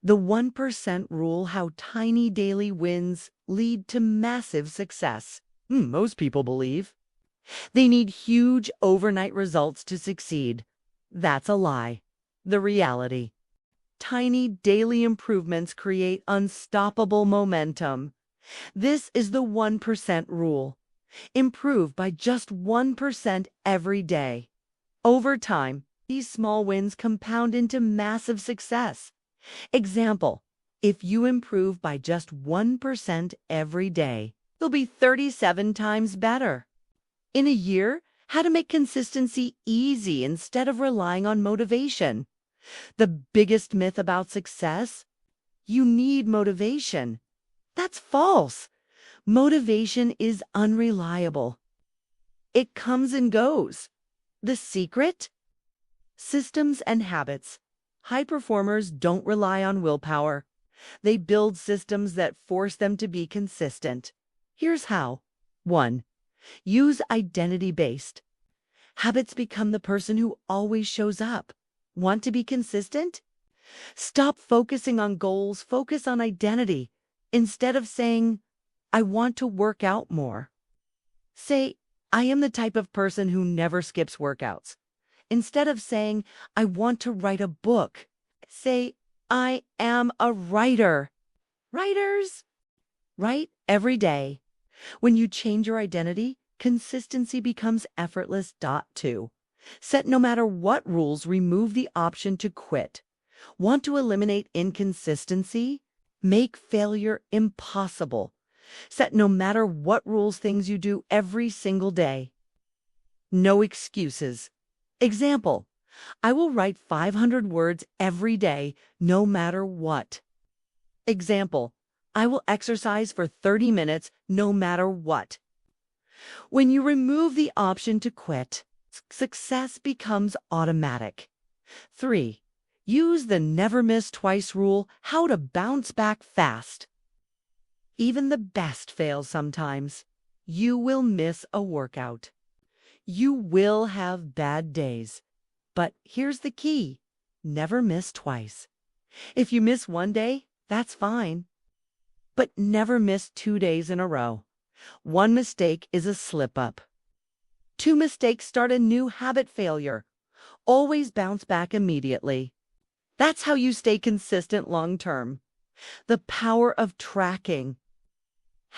[SPEAKER 1] The 1% rule: how tiny daily wins lead to massive success. Most people believe they need huge overnight results to succeed. That's a lie. The reality: tiny daily improvements create unstoppable momentum. This is the 1% rule. Improve by just 1% every day. Over time, these small wins compound into massive success. Example: if you improve by just 1% every day, you'll be 37 times better. In a year, how to make consistency easy instead of relying on motivation. The biggest myth about success: you need motivation. That's false. Motivation is unreliable. It comes and goes. The secret? Systems and habits. High performers don't rely on willpower. They build systems that force them to be consistent. Here's how. 1. Use identity-based. Habits become the person who always shows up. Want to be consistent? Stop focusing on goals, focus on identity. Instead of saying, "I want to work out more," say, "I am the type of person who never skips workouts." Instead of saying, "I want to write a book," say, "I am a writer." Writers write every day. When you change your identity, consistency becomes effortless. 2. Set no matter what rules, remove the option to quit. Want to eliminate inconsistency? Make failure impossible. Set no matter what rules, things you do every single day. No excuses. Example: I will write 500 words every day, no matter what. Example: I will exercise for 30 minutes, no matter what. When you remove the option to quit, success becomes automatic. 3. Use the never miss twice rule: how to bounce back fast. Even the best fail sometimes. You will miss a workout. You will have bad days. But here's the key: never miss twice. If you miss one day, that's fine. But never miss 2 days in a row. One mistake is a slip-up. 2 mistakes start a new habit failure. Always bounce back immediately. That's how you stay consistent long-term. The power of tracking.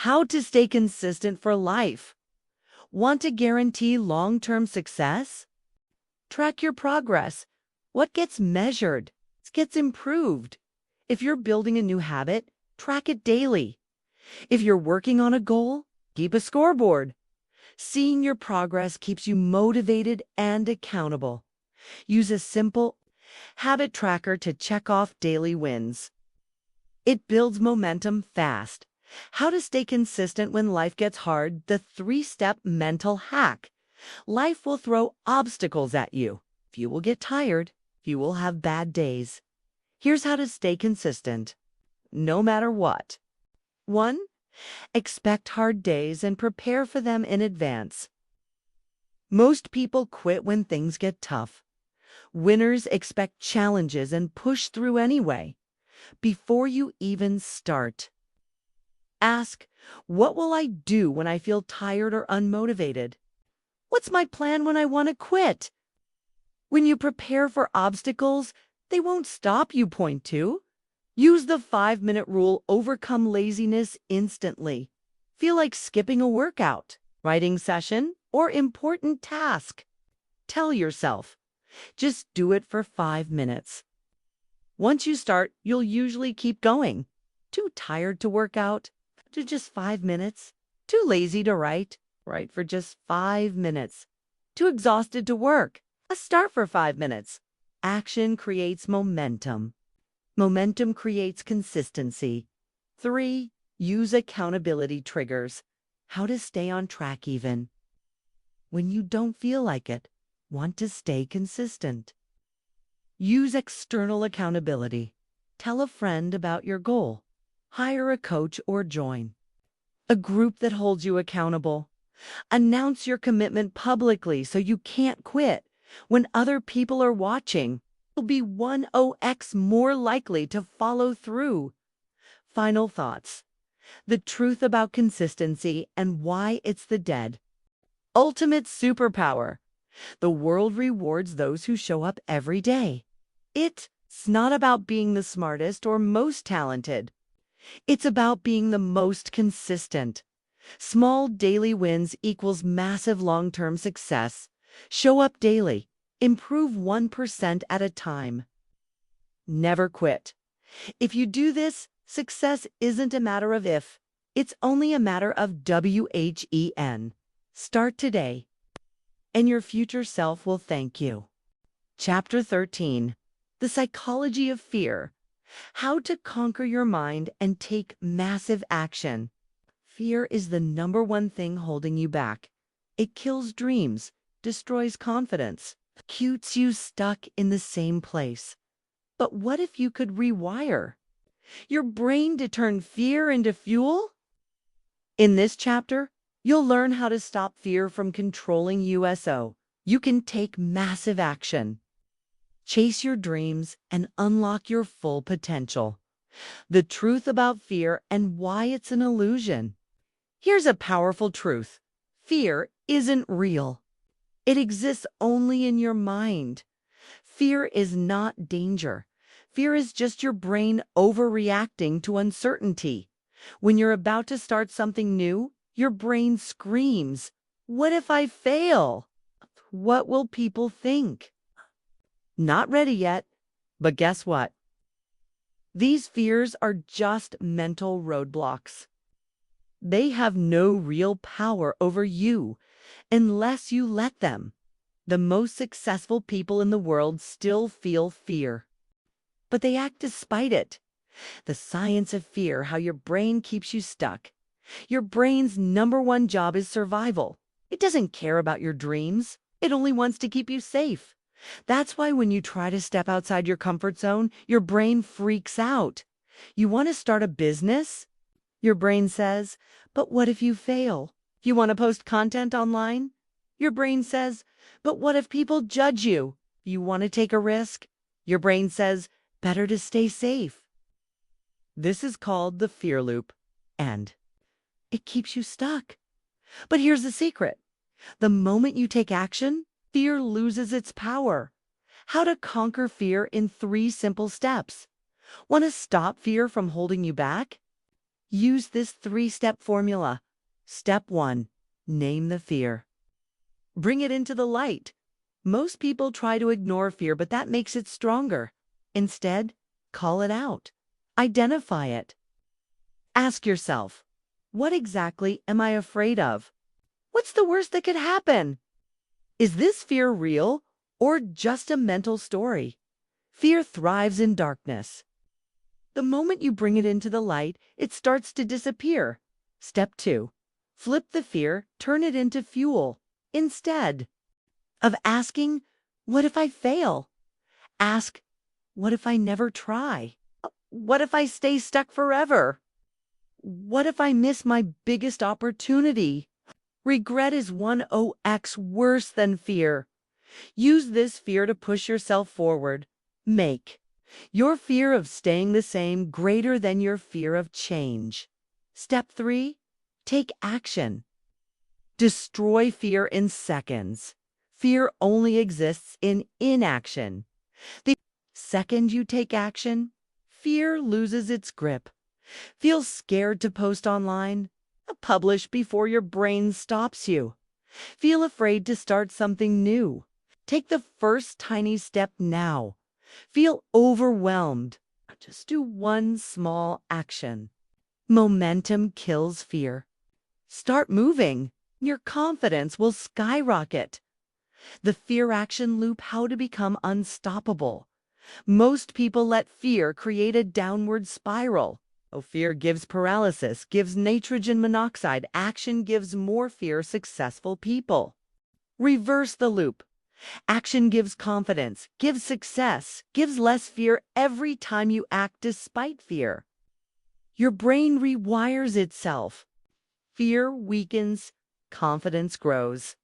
[SPEAKER 1] How to stay consistent for life. Want to guarantee long-term success? Track your progress. What gets measured gets improved. If you're building a new habit, track it daily. If you're working on a goal, keep a scoreboard. Seeing your progress keeps you motivated and accountable. Use a simple habit tracker to check off daily wins. It builds momentum fast. How to stay consistent when life gets hard. The 3-step mental hack. Life will throw obstacles at you. You will get tired. You will have bad days. Here's how to stay consistent, no matter what. 1. Expect hard days and prepare for them in advance. Most people quit when things get tough. Winners expect challenges and push through anyway. Before you even start, ask, what will I do when I feel tired or unmotivated? What's my plan when I want to quit? When you prepare for obstacles, they won't stop you. Point 2. Use the 5-minute rule: overcome laziness instantly. Feel like skipping a workout, writing session, or important task? Tell yourself, just do it for 5 minutes. Once you start, you'll usually keep going. Too tired to work out? Do just 5 minutes. Too lazy to write? Write for just 5 minutes. Too exhausted to work? Start for 5 minutes. Action creates momentum. Momentum creates consistency. 3. Use accountability triggers. How to stay on track even when you don't feel like it. Want to stay consistent. Use external accountability. Tell a friend about your goal. Hire a coach or join a group that holds you accountable. Announce your commitment publicly so you can't quit. When other people are watching, you'll be 10x more likely to follow through. Final thoughts. The truth about consistency and why it's the dead. Ultimate superpower. The world rewards those who show up every day. It's not about being the smartest or most talented. It's about being the most consistent. Small daily wins equals massive long-term success. Show up daily. Improve 1% at a time. Never quit. If you do this, success isn't a matter of if. It's only a matter of when. Start today, and your future self will thank you. Chapter 13. The Psychology of Fear. How to conquer your mind and take massive action. Fear is the number one thing holding you back. It kills dreams, destroys confidence, keeps you stuck in the same place. But what if you could rewire your brain to turn fear into fuel? In this chapter, you'll learn how to stop fear from controlling you so you can take massive action. Chase your dreams and unlock your full potential. The truth about fear and why it's an illusion. Here's a powerful truth. Fear isn't real. It exists only in your mind. Fear is not danger. Fear is just your brain overreacting to uncertainty. When you're about to start something new, your brain screams, "What if I fail? What will people think?" Not ready yet, but guess what? These fears are just mental roadblocks. They have no real power over you unless you let them. The most successful people in the world still feel fear, but they act despite it. The science of fear, how your brain keeps you stuck. Your brain's number one job is survival. It doesn't care about your dreams. It only wants to keep you safe. That's why when you try to step outside your comfort zone, your brain freaks out. You want to start a business? Your brain says, "But what if you fail?" You want to post content online? Your brain says, "But what if people judge you?" You want to take a risk? Your brain says, "Better to stay safe." This is called the fear loop, and it keeps you stuck. But here's the secret. The moment you take action, fear loses its power. How to conquer fear in 3 simple steps. Want to stop fear from holding you back? Use this 3-step formula. Step 1. Name the fear. Bring it into the light. Most people try to ignore fear, but that makes it stronger. Instead, call it out. Identify it. Ask yourself, what exactly am I afraid of? What's the worst that could happen? Is this fear real or just a mental story? Fear thrives in darkness. The moment you bring it into the light, it starts to disappear. Step 2. Flip the fear, turn it into fuel. Instead of asking, "What if I fail?" ask, "What if I never try? What if I stay stuck forever? What if I miss my biggest opportunity?" Regret is 10x worse than fear. Use this fear to push yourself forward. Make your fear of staying the same greater than your fear of change. Step 3. Take action. Destroy fear in seconds. Fear only exists in inaction. The second you take action, fear loses its grip. Feel scared to post online? Publish before your brain stops you. Feel afraid to start something new? Take the first tiny step now. Feel overwhelmed? Just do one small action. Momentum kills fear. Start moving. Your confidence will skyrocket. The fear action loop, how to become unstoppable. Most people let fear create a downward spiral. Oh, fear gives paralysis, gives nitrogen monoxide. Action gives more fear, successful people. Reverse the loop. Action gives confidence, gives success, gives less fear every time you act despite fear. Your brain rewires itself. Fear weakens, confidence grows.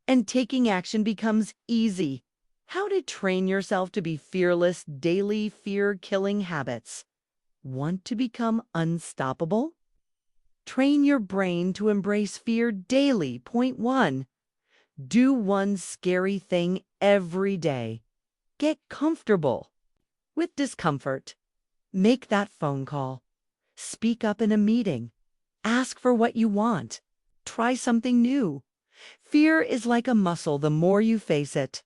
[SPEAKER 1] And taking action becomes easy. How to train yourself to be fearless, daily fear-killing habits. Want to become unstoppable? Train your brain to embrace fear daily. Point 1. Do one scary thing every day. Get comfortable with discomfort. Make that phone call. Speak up in a meeting. Ask for what you want. Try something new. Fear is like a muscle. The more you face it,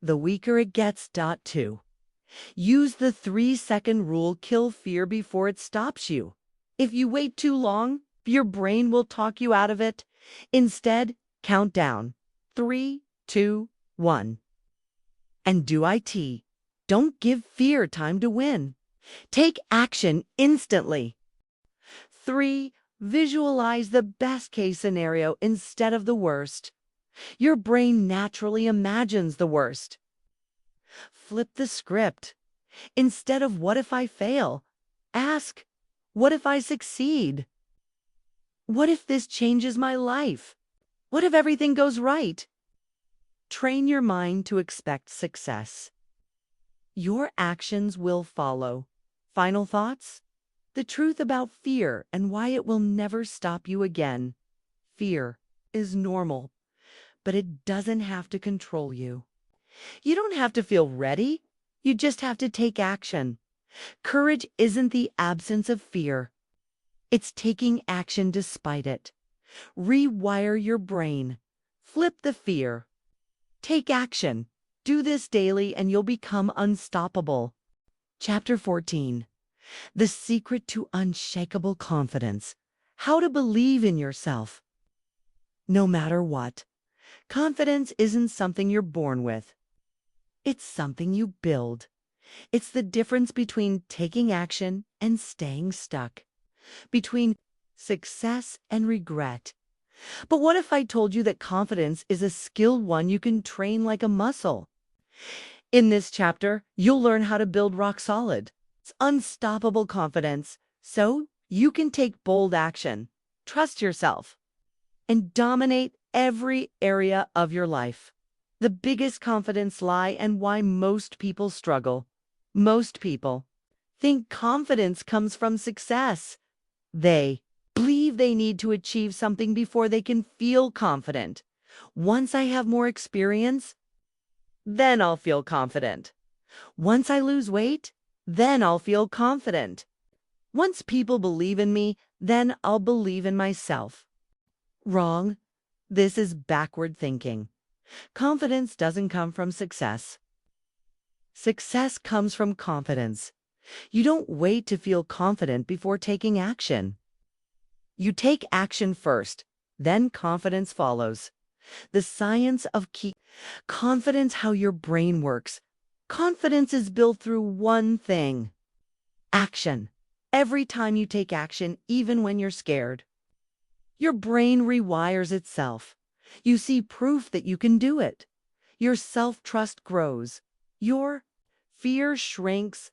[SPEAKER 1] the weaker it gets. 2. Use the 3-second rule. Kill fear before it stops you. If you wait too long, your brain will talk you out of it. Instead, count down. 3, 2, 1. And do it. Don't give fear time to win. Take action instantly. 3. Visualize the best case scenario instead of the worst. Your brain naturally imagines the worst. Flip the script. Instead of what if I fail, ask, what if I succeed? What if this changes my life? What if everything goes right? Train your mind to expect success. Your actions will follow. Final thoughts? The truth about fear and why it will never stop you again. Fear is normal, but it doesn't have to control you. You don't have to feel ready. You just have to take action. Courage isn't the absence of fear. It's taking action despite it. Rewire your brain. Flip the fear. Take action. Do this daily and you'll become unstoppable. Chapter 14. The Secret to Unshakable Confidence. How to believe in yourself. No matter what, confidence isn't something you're born with. It's something you build. It's the difference between taking action and staying stuck, between success and regret. But what if I told you that confidence is a skill one you can train like a muscle? In this chapter, you'll learn how to build rock-solid, unstoppable confidence so you can take bold action, trust yourself, and dominate every area of your life. The biggest confidence lie and why most people struggle. Most people think confidence comes from success. They believe they need to achieve something before they can feel confident. Once I have more experience, then I'll feel confident. Once I lose weight, then I'll feel confident. Once people believe in me, then I'll believe in myself. Wrong. This is backward thinking. Confidence doesn't come from success. Success comes from confidence. You don't wait to feel confident before taking action. You take action first, then confidence follows. The science of confidence, how your brain works. Confidence is built through one thing: action. Every time you take action, even when you're scared, your brain rewires itself. You see proof that you can do it. Your self-trust grows. Your fear shrinks.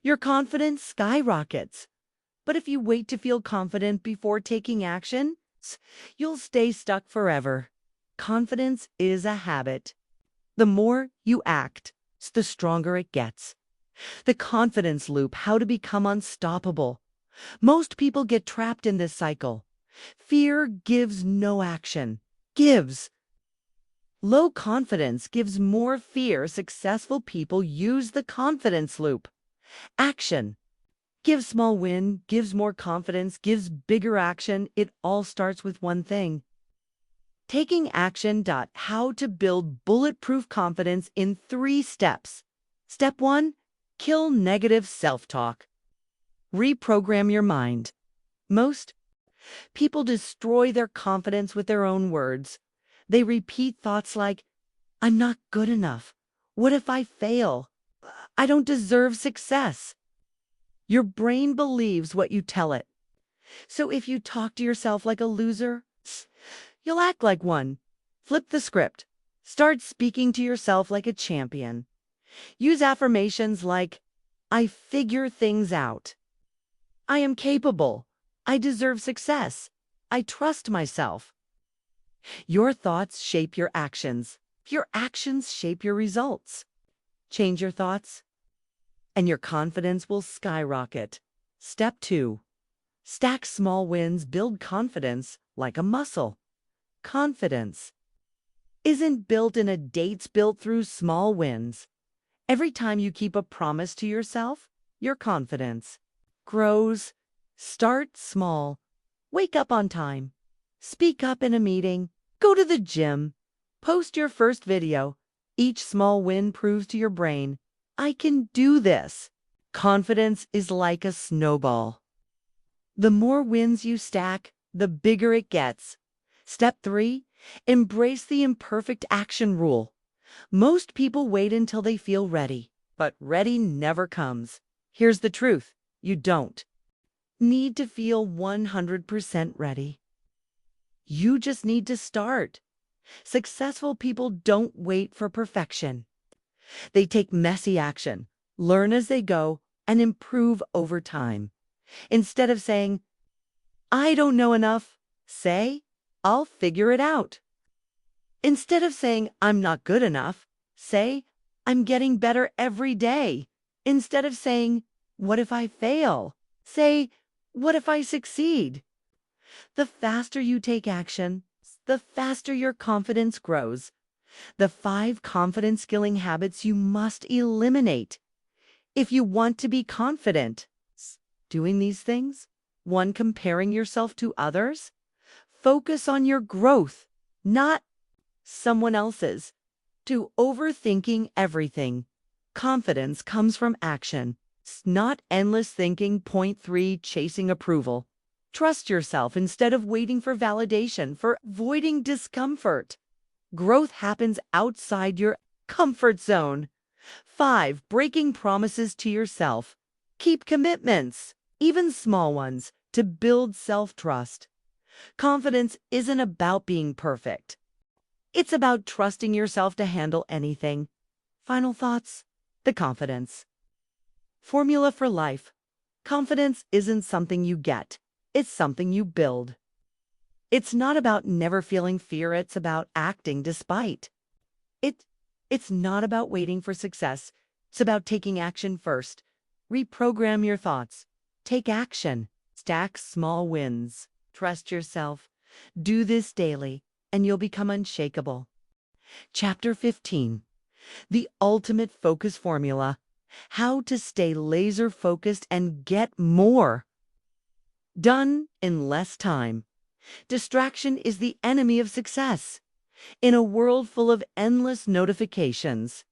[SPEAKER 1] Your confidence skyrockets. But if you wait to feel confident before taking action, you'll stay stuck forever. Confidence is a habit. The more you act, the stronger it gets. The confidence loop, how to become unstoppable. Most people get trapped in this cycle. Fear gives no action. Gives. Low confidence gives more fear. Successful people use the confidence loop. Action. Gives small win, gives more confidence, gives bigger action. It all starts with one thing: taking action. How to build bulletproof confidence in 3 steps. Step 1, kill negative self-talk. Reprogram your mind. Most people destroy their confidence with their own words. They repeat thoughts like, I'm not good enough. What if I fail? I don't deserve success. Your brain believes what you tell it. So if you talk to yourself like a loser, you'll act like one. Flip the script. Start speaking to yourself like a champion. Use affirmations like, I figure things out. I am capable. I deserve success. I trust myself. Your thoughts shape your actions. Your actions shape your results. Change your thoughts, and your confidence will skyrocket. Step 2. Stack small wins, build confidence like a muscle. Confidence isn't built in a day, it's built through small wins. Every time you keep a promise to yourself, your confidence grows. Start small. Wake up on time. Speak up in a meeting. Go to the gym. Post your first video. Each small win proves to your brain, I can do this. Confidence is like a snowball. The more wins you stack, the bigger it gets. Step 3. Embrace the imperfect action rule. Most people wait until they feel ready, but ready never comes. Here's the truth. You don't need to feel 100% ready. You just need to start. Successful people don't wait for perfection. They take messy action, learn as they go, and improve over time. Instead of saying, I don't know enough, say, I'll figure it out. Instead of saying, I'm not good enough, say, I'm getting better every day. Instead of saying, what if I fail? Say, what if I succeed? The faster you take action, the faster your confidence grows. The 5 confidence-killing habits you must eliminate if you want to be confident. Doing these things? 1. Comparing yourself to others. Focus on your growth, not someone else's. 2. Overthinking everything. Confidence comes from action, not endless thinking. 3. Chasing approval. Trust yourself instead of waiting for validation, for avoiding discomfort. Growth happens outside your comfort zone. 5. Breaking promises to yourself. Keep commitments, even small ones, to build self-trust. Confidence isn't about being perfect. It's about trusting yourself to handle anything. Final thoughts. The confidence formula for life. Confidence isn't something you get. It's something you build. It's not about never feeling fear. It's about acting despite. It's not about waiting for success. It's about taking action first. Reprogram your thoughts. Take action. Stack small wins. Trust yourself. Do this daily, and you'll become unshakable. Chapter 15. The Ultimate Focus Formula. How to stay laser-focused and get more done in less time. Distraction is the enemy of success. In a world full of endless notifications,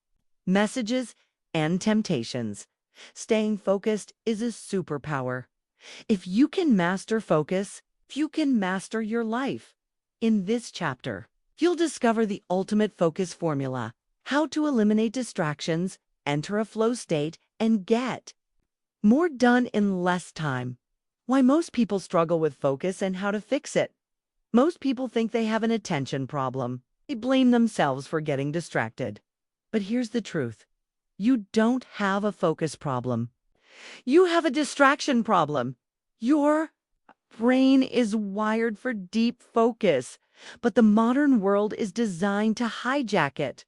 [SPEAKER 1] messages, and temptations, staying focused is a superpower. If you can master focus, you can master your life. In this chapter, you'll discover the ultimate focus formula, how to eliminate distractions, enter a flow state, and get more done in less time. Why most people struggle with focus and how to fix it. Most people think they have an attention problem. They blame themselves for getting distracted. But here's the truth. You don't have a focus problem. You have a distraction problem. Your brain is wired for deep focus, but the modern world is designed to hijack it.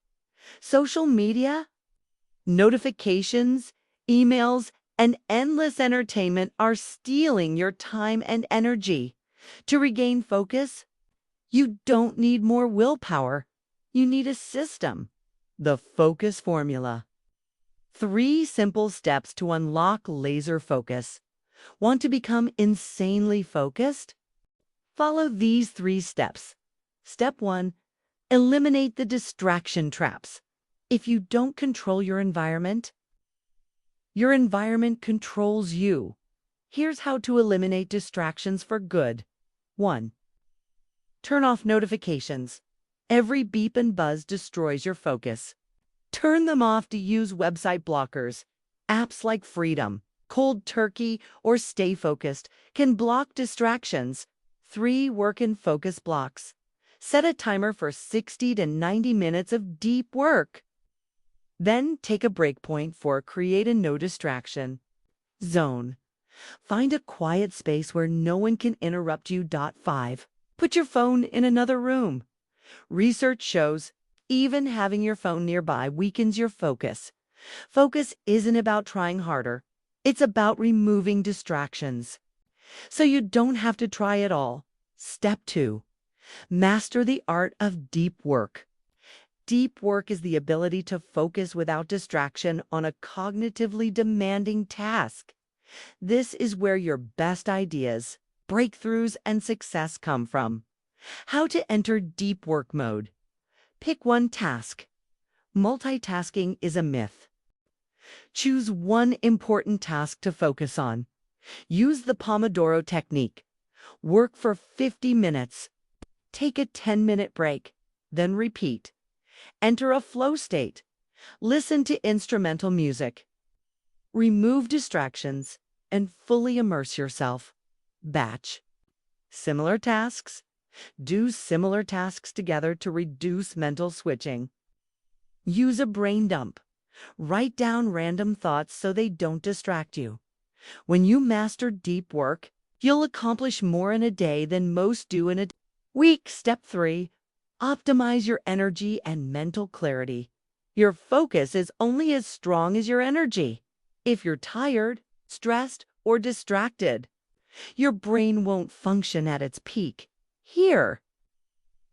[SPEAKER 1] Social media, notifications, emails, and endless entertainment are stealing your time and energy. To regain focus, you don't need more willpower. You need a system. The focus formula. 3 simple steps to unlock laser focus. Want to become insanely focused? Follow these 3 steps. Step 1. Eliminate the distraction traps. If you don't control your environment controls you. Here's how to eliminate distractions for good. 1. Turn off notifications. Every beep and buzz destroys your focus. Turn them off to use website blockers, apps like Freedom, Cold turkey or stay focused can block distractions. 3. Work and focus blocks. Set a timer for 60 to 90 minutes of deep work. Then take a break point for create a no distraction zone. Find a quiet space where no one can interrupt you. 5. Put your phone in another room. Research shows even having your phone nearby weakens your focus. Focus isn't about trying harder. It's about removing distractions. So you don't have to try it all. Step 2. Master the art of deep work. Deep work is the ability to focus without distraction on a cognitively demanding task. This is where your best ideas, breakthroughs, and success come from. How to enter deep work mode. Pick one task. Multitasking is a myth. Choose one important task to focus on. Use the Pomodoro technique. Work for 50 minutes. Take a 10-minute break, then repeat. Enter a flow state. Listen to instrumental music. Remove distractions and fully immerse yourself. Batch. Similar tasks. Do similar tasks together to reduce mental switching. Use a brain dump. Write down random thoughts so they don't distract you. When you master deep work, you'll accomplish more in a day than most do in a week. Step 3. Optimize your energy and mental clarity. Your focus is only as strong as your energy. If you're tired, stressed, or distracted, your brain won't function at its peak. Here.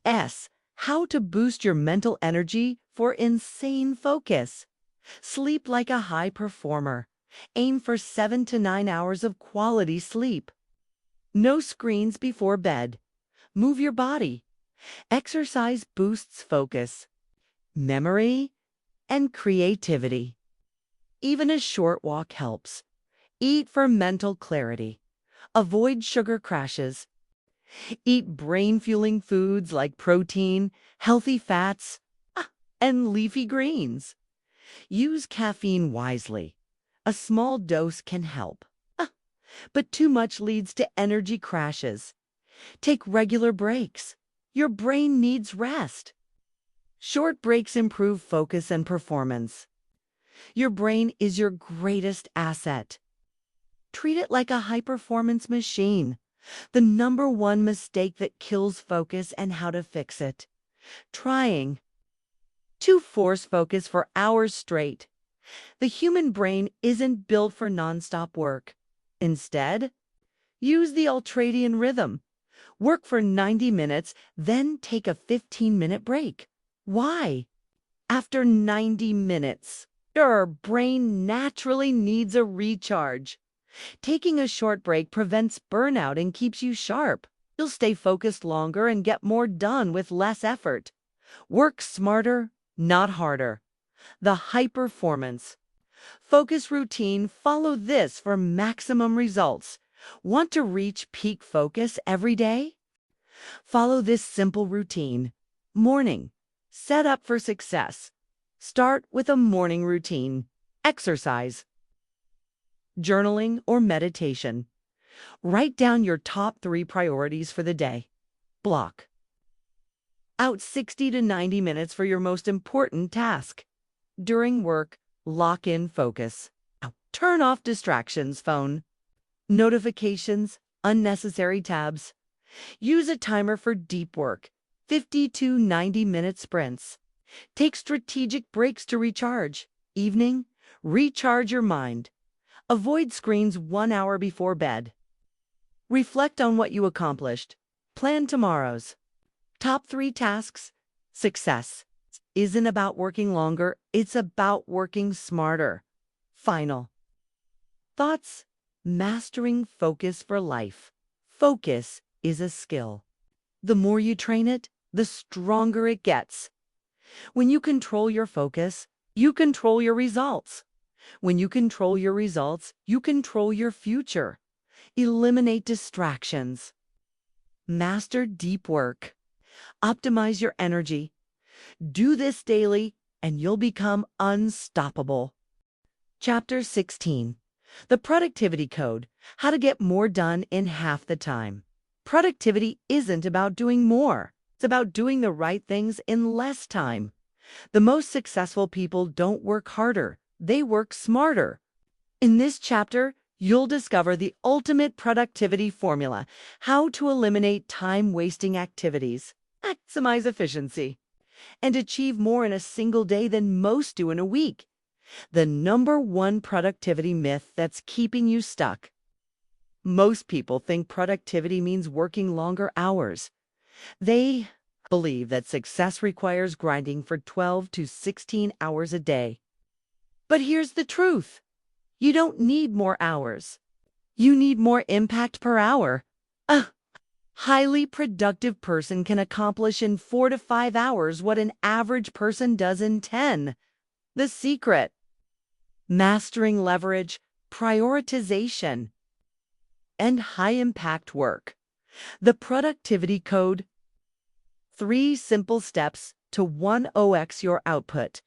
[SPEAKER 1] How to boost your mental energy for insane focus. Sleep like a high performer. Aim for 7 to 9 hours of quality sleep. No screens before bed. Move your body. Exercise boosts focus, memory, and creativity. Even a short walk helps. Eat for mental clarity. Avoid sugar crashes. Eat brain-fueling foods like protein, healthy fats, and leafy greens. Use caffeine wisely. A small dose can help, but too much leads to energy crashes. Take regular breaks. Your brain needs rest. Short breaks improve focus and performance. Your brain is your greatest asset. Treat it like a high-performance machine. The number one mistake that kills focus and how to fix it. Trying to force focus for hours straight. The human brain isn't built for nonstop work. Instead, use the ultradian rhythm. Work for 90 minutes, then take a 15-minute break. Why? After 90 minutes, your brain naturally needs a recharge. Taking a short break prevents burnout and keeps you sharp. You'll stay focused longer and get more done with less effort. Work smarter, not harder. The high performance focus routine. Follow this for maximum results. Want to reach peak focus every day? Follow this simple routine. Morning. Set up for success. Start with a morning routine. Exercise. Journaling or meditation. Write down your top 3 priorities for the day. Block out 60 to 90 minutes for your most important task. During work, lock in focus. Turn off distractions, phone, notifications, unnecessary tabs. Use a timer for deep work, 50 to 90-minute sprints. Take strategic breaks to recharge. Evening, recharge your mind. Avoid screens 1 hour before bed. Reflect on what you accomplished. Plan tomorrow's top 3 tasks. Success isn't about working longer, it's about working smarter. Final thoughts. Mastering focus for life. Focus is a skill. The more you train it, the stronger it gets. When you control your focus, you control your results. When you control your results, you control your future. Eliminate distractions. Master deep work. Optimize your energy. Do this daily, and you'll become unstoppable. Chapter 16. The productivity code, how to get more done in half the time. Productivity isn't about doing more. It's about doing the right things in less time. The most successful people don't work harder. They work smarter. In this chapter, you'll discover the ultimate productivity formula, how to eliminate time-wasting activities, maximize efficiency, and achieve more in a single day than most do in a week. The number one productivity myth that's keeping you stuck. Most people think productivity means working longer hours. They believe that success requires grinding for 12 to 16 hours a day. But here's the truth. You don't need more hours. You need more impact per hour. A highly productive person can accomplish in 4 to 5 hours what an average person does in 10. The secret: mastering leverage, prioritization, and high-impact work. The productivity code: 3 simple steps to 1x your output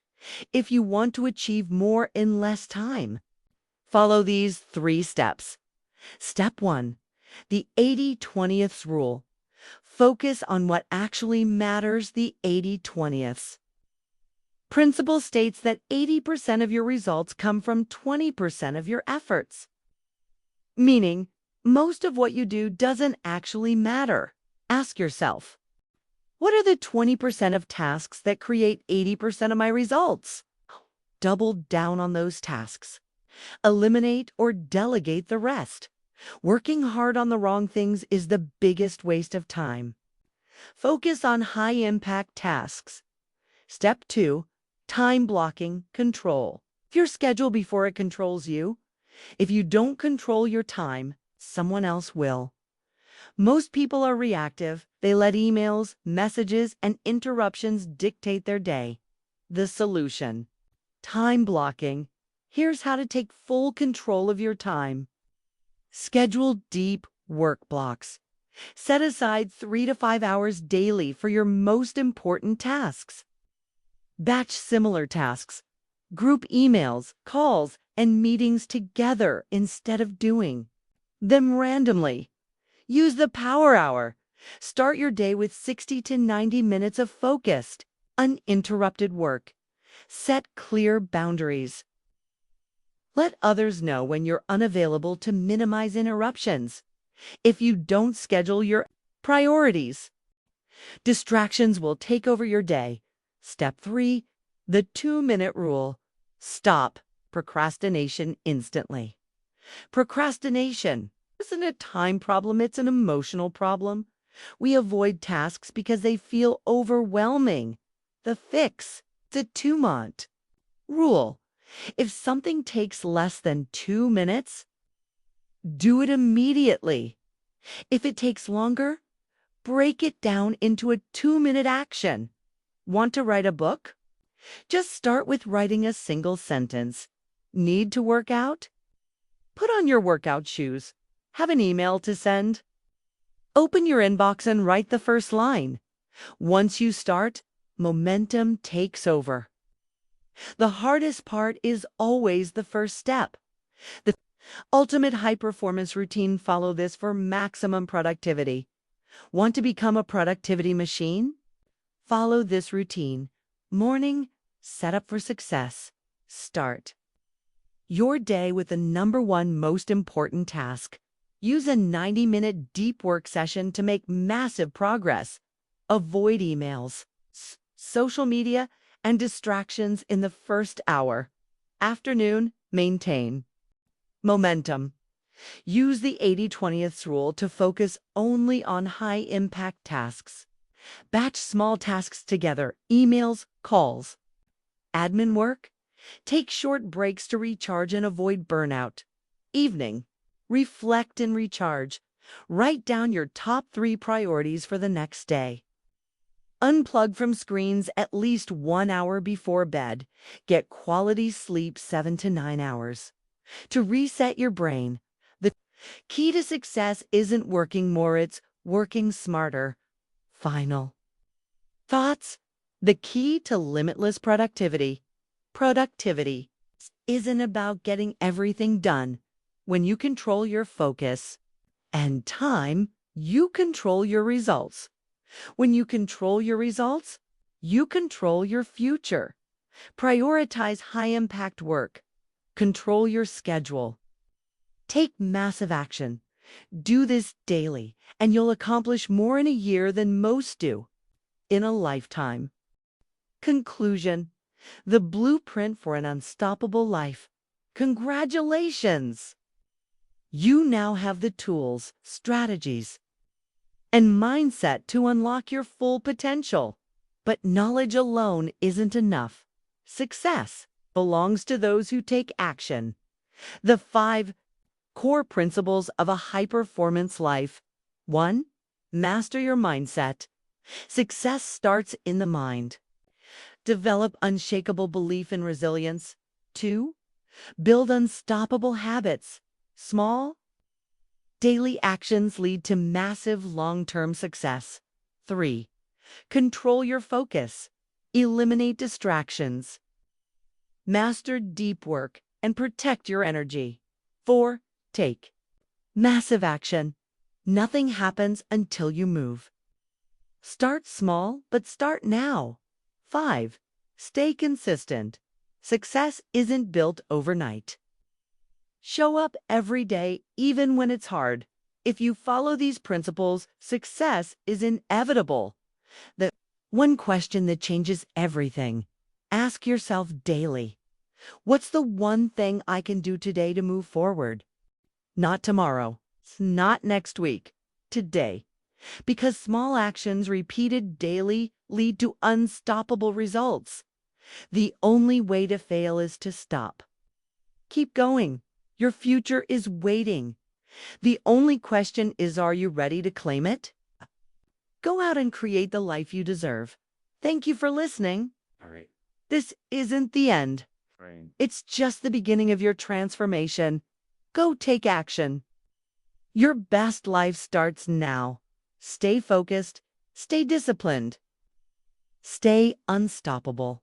[SPEAKER 1] if you want to achieve more in less time. Follow these 3 steps. Step 1, the 80/20th rule. Focus on what actually matters, the 80/20th. Principle states that 80% of your results come from 20% of your efforts. Meaning, most of what you do doesn't actually matter. Ask yourself, what are the 20% of tasks that create 80% of my results? Double down on those tasks. Eliminate or delegate the rest. Working hard on the wrong things is the biggest waste of time. Focus on high-impact tasks. Step 2, time blocking control. Your schedule before it controls you. If you don't control your time, someone else will. Most people are reactive. They let emails, messages, and interruptions dictate their day. The solution: time blocking. Here's how to take full control of your time. Schedule deep work blocks. Set aside 3 to 5 hours daily for your most important tasks. Batch similar tasks. Group emails, calls, and meetings together instead of doing them randomly. Use the power hour. Start your day with 60 to 90 minutes of focused, uninterrupted work. Set clear boundaries. Let others know when you're unavailable to minimize interruptions. If you don't schedule your priorities, distractions will take over your day. Step 3, the 2-minute rule. Stop procrastination instantly. Procrastination isn't a time problem, it's an emotional problem. We avoid tasks because they feel overwhelming. The fix: the 2-minute rule. If something takes less than 2 minutes, do it immediately. If it takes longer, break it down into a 2-minute action. Want to write a book? Just start with writing a single sentence. Need to work out? Put on your workout shoes. Have an email to send? Open your inbox and write the first line. Once you start, momentum takes over. The hardest part is always the first step. The ultimate high-performance routine: follow this for maximum productivity. Want to become a productivity machine? Follow this routine. Morning, set up for success. Start your day with the number one most important task. Use a 90-minute deep work session to make massive progress. Avoid emails, social media, and distractions in the first hour. Afternoon, maintain momentum. Use the 80/20th rule to focus only on high-impact tasks. Batch small tasks together: emails, calls, admin work. Take short breaks to recharge and avoid burnout. Evening, reflect and recharge. Write down your top 3 priorities for the next day. Unplug from screens at least 1 hour before bed. Get quality sleep 7 to 9 hours. To reset your brain, the key to success isn't working more, it's working smarter. Final thoughts: the key to limitless productivity. Productivity isn't about getting everything done. When you control your focus and time, you control your results. When you control your results, you control your future. Prioritize high-impact work. Control your schedule. Take massive action. Do this daily, and you'll accomplish more in a year than most do in a lifetime. Conclusion: the blueprint for an unstoppable life. Congratulations! You now have the tools, strategies, and mindset to unlock your full potential. But knowledge alone isn't enough. Success belongs to those who take action. The 5 core principles of a high-performance life. 1. Master your mindset. Success starts in the mind. Develop unshakable belief in resilience. 2. Build unstoppable habits. Small, daily actions lead to massive long-term success. 3. Control your focus. Eliminate distractions. Master deep work and protect your energy. 4. Take massive action. Nothing happens until you move. Start small, but start now. 5. Stay consistent. Success isn't built overnight. Show up every day, even when it's hard. If you follow these principles, success is inevitable. The one question that changes everything. Ask yourself daily, what's the one thing I can do today to move forward? Not tomorrow, not next week, today. Because small actions repeated daily lead to unstoppable results. The only way to fail is to stop. Keep going. Your future is waiting. The only question is, are you ready to claim it? Go out and create the life you deserve. Thank you for listening.
[SPEAKER 2] All right.
[SPEAKER 1] This isn't the end.
[SPEAKER 2] Right.
[SPEAKER 1] It's just the beginning of your transformation. Go take action. Your best life starts now. Stay focused, stay disciplined, stay unstoppable.